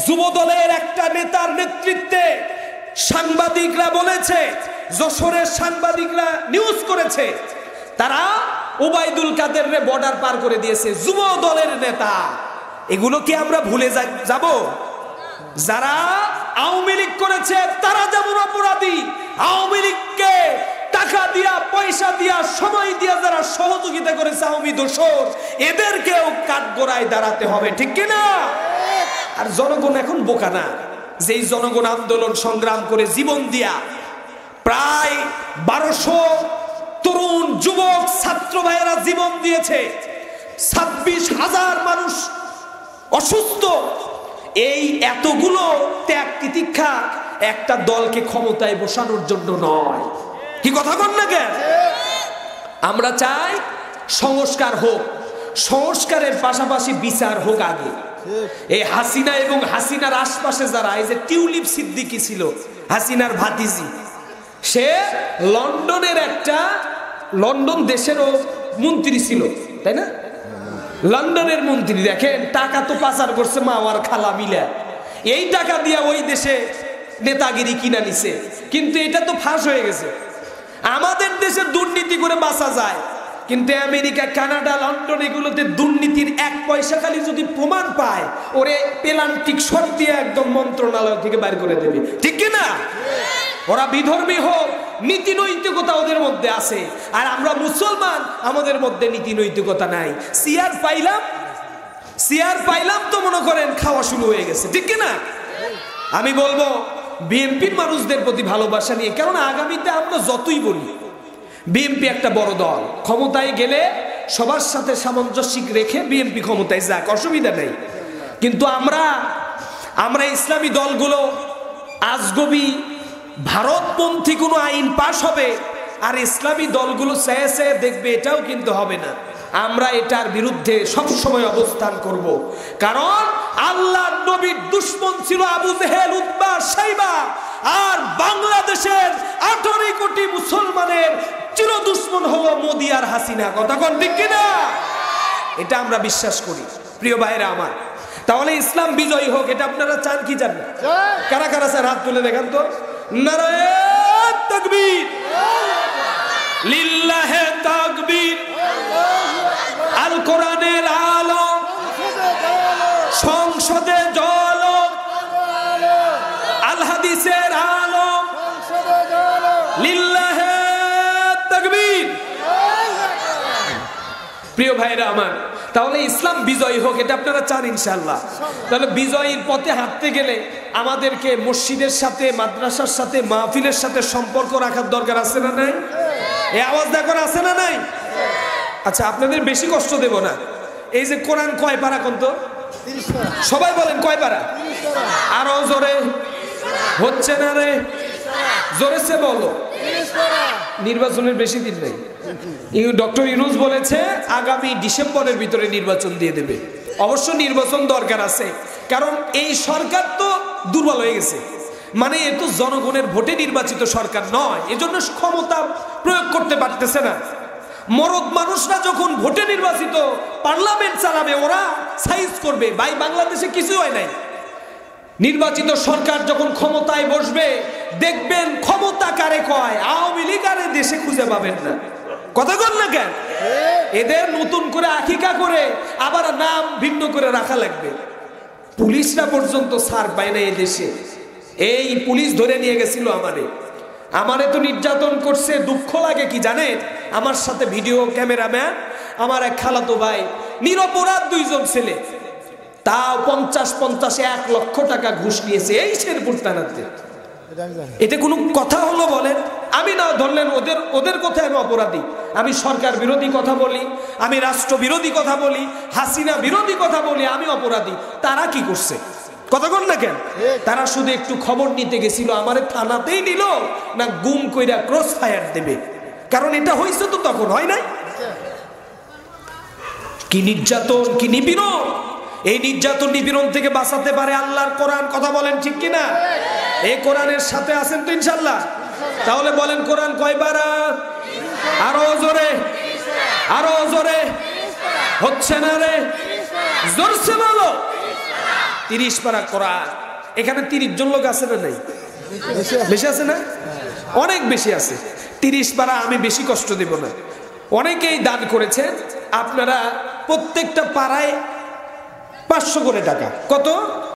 যুব দলের একটা নেতার নেতৃত্বে সাংবাদিকরা বলেছে, যশোরের সাংবাদিকরা নিউজ করেছে, তারা ওবায়দুল কাদেররে বর্ডার পার করে দিয়েছে, যুব দলের নেতা। এগুলো কি আমরা ভুলে যাব? যারা আওয়ামী লীগ করেছে তারা যেমন অপরাধী, আওয়ামী লীগকে টাকা দিয়া, পয়সা দিয়া, সময় দিয়া যারা সহযোগিতা করেছে আওয়ামী দোসর, এদেরকেও কাঠগড়ায় দাঁড়াতে হবে, ঠিক কিনা? আর জনগণ এখন বোকা না, যেই জনগণ আন্দোলন সংগ্রাম করে জীবন দিয়া প্রায় 1200 তরুণ যুবক ছাত্র ভাইয়েরা জীবন দিয়েছে, 26,000 মানুষ অসুস্থ, এই এতগুলো ত্যাগ তিতিক্ষা একটা দলকে ক্ষমতায় বসানোর জন্য নয়। কি কথা বল না কেন? আমরা চাই সংস্কার হোক, সংস্কারের পাশাপাশি বিচার হোক আগে। এই হাসিনা এবং হাসিনার আশপাশে যারা, এই যে টিউলিপ সিদ্দিকী ছিল হাসিনার ভাতিজি, সে লন্ডনের একটা, লন্ডন দেশেরও মন্ত্রী ছিল, তাই না? লন্ডনের মন্ত্রী, দেখেন টাকা তো পাচার করছে মা আর খালা মিলা, এই টাকা দিয়া ওই দেশে নেতাগিরি কিনা নিছে, কিন্তু এটা তো ফাঁস হয়ে গেছে। আমাদের দেশে দুর্নীতি করে বাঁচা যায়, কিন্তু আমেরিকা, কানাডা, লন্ডন এগুলোতে দুর্নীতির 1 পয়সা খালি যদি প্রমাণ পায়, ওরে পেলান্টিক শট দিয়ে একদম মন্ত্রণালয় থেকে বাইর করে দেবে, ঠিক কিনা? ওরা বিধর্মী হোক, নীতি নৈতিকতা ওদের মধ্যে আছে, আর আমরা মুসলমান, আমাদের মধ্যে নীতি নৈতিকতা নাই। সিয়ার পাইলাম তো মনে করেন খাওয়া শুরু হয়ে গেছে, ঠিক কিনা? আমি বলবো বিএনপির মানুষদের প্রতি ভালোবাসা নিয়ে, কারণ আগামীতে আমরা যতই বলি বিএনপি একটা বড় দল, ক্ষমতায় গেলে সবার সাথে সামঞ্জস্য রেখে বিএনপি ক্ষমতায় যাক, অসুবিধা নেই। কিন্তু আমরা ইসলামী দলগুলো আজগবি ভারতপন্থী কোনো আইন পাশ হবে আর ইসলামী দলগুলো চেয়ে দেখবে, এটাও কিন্তু হবে না। আমরা এটার বিরুদ্ধে সবসময় অবস্থান করব, কারণ আল্লাহর নবীর দুশমন ছিল আবু জেহেল, উতবা, শাইবা, আর বাংলাদেশের 18 কোটি মুসলমানের চির দুশমন হলো মোদি আর হাসিনা। কথা কোন ঠিক কিনা? এটা আমরা বিশ্বাস করি প্রিয় ভাইরা আমার। তাহলে ইসলাম বিজয়ী হোক, এটা আপনারা চান কি চান না? কারা কারা স্যার হাত তুলে দেখান তো। নারায়ে তাকবীর, লিল্লাহে তাকবীর। আল কোরআনের আলো সংসদে জ্বলো, আল হাদিসের আলো লিল্লাহে তাকবীর। প্রিয় ভাইরা আমার, তাহলে ইসলাম বিজয়ী হোক, এটা আপনারা চান ইনশাআল্লাহ। তাহলে বিজয়ীর পথে হাঁটতে গেলে আমাদেরকে মসজিদের সাথে, মাদ্রাসার সাথে, মাহফিলের সাথে সম্পর্ক রাখার দরকার আছে না নাই? এই আওয়াজ দেখো আছে না নাই? আচ্ছা, আপনাদের বেশি কষ্ট দেব না। এই যে কোরআন কয় পারা কোন তো? সবাই বলেন কয় পারা? আরো জোরে হচ্ছে না রে, জোরে সে বলো। নির্বাচনের বেশি দিন নাই। ডক্টর ইউনূস বলেছে আগামী ডিসেম্বরের ভিতরে নির্বাচন দিয়ে দেবে। অবশ্য নির্বাচন দরকার আছে, কারণ এই সরকার তো দুর্বল হয়ে গেছে, মানে এ তো জনগণের ভোটে নির্বাচিত সরকার নয়, এজন্য ক্ষমতা প্রয়োগ করতে পারতেছে না। মরদ মানুষরা যখন ভোটে নির্বাচিত পার্লামেন্ট চালাবে, ওরা সাইজ করবে। ভাই, বাংলাদেশে কিছু হয় নাই। নির্বাচিত সরকার যখন ক্ষমতায় বসবে, দেখবেন ক্ষমতা কারে কয়, আওয়ামী লীগ আরে দেশে খুঁজে পাবেন না। কথা বল না কেন? এদের নতুন করে আকিকা করে আবার নাম ভিন্ন করে রাখা লাগবে। পুলিশরা পর্যন্ত ছাড় পায় না এই দেশে। এই পুলিশ ধরে নিয়ে গেছিল আমারে তো নির্যাতন করছে। দুঃখ লাগে কি জানেন? আমার সাথে ভিডিও ক্যামেরাম্যান, আমার এক খালাতো ভাই, নিরপরাধ 2 জন ছেলে, তাও 50-1 লক্ষ টাকা ঘুষ নিয়েছে এই শেরপুর থানাতে। এটা কোনো কথা হলো বলেন? আমি না ধরলেন ওদের কথায় আমি অপরাধী। আমি সরকার বিরোধী কথা বলি, আমি রাষ্ট্র বিরোধী কথা বলি, হাসিনা বিরোধী কথা বলি, আমি অপরাধী। তারা কি করছে? কথা বল না কেন? তারা শুধু একটু খবর নিতে গেছিল, আমারে থানাতেই নিল না গুম কইরা ক্রস ফায়ার দেবে, কারণ এটা হয়েছে তো তখন, হয় নাই? কি নির্যাতন, কি নিপীড়ন! এই নির্যাতন নিপীড়ন থেকে বাঁচাতে পারে আল্লাহর কোরআন। কথা বলেন ঠিক কিনা? এই কোরআনের সাথে আছেন তো ইনশাআল্লাহ? তাহলে বলেন কোরআন কয় পারা? আরো জোরে, আরো জোরে হচ্ছে না রে, জোরসে বলো। 30 পারা কোরআন। এখানে 30 জন লোক আছে না নাই? বেশি আছে না? অনেক বেশি আছে। 30 পারা আমি বেশি কষ্ট দেব না। অনেকেই দান করেছেন। আপনারা প্রত্যেকটা পাড়ায় 500 করে টাকা। কত?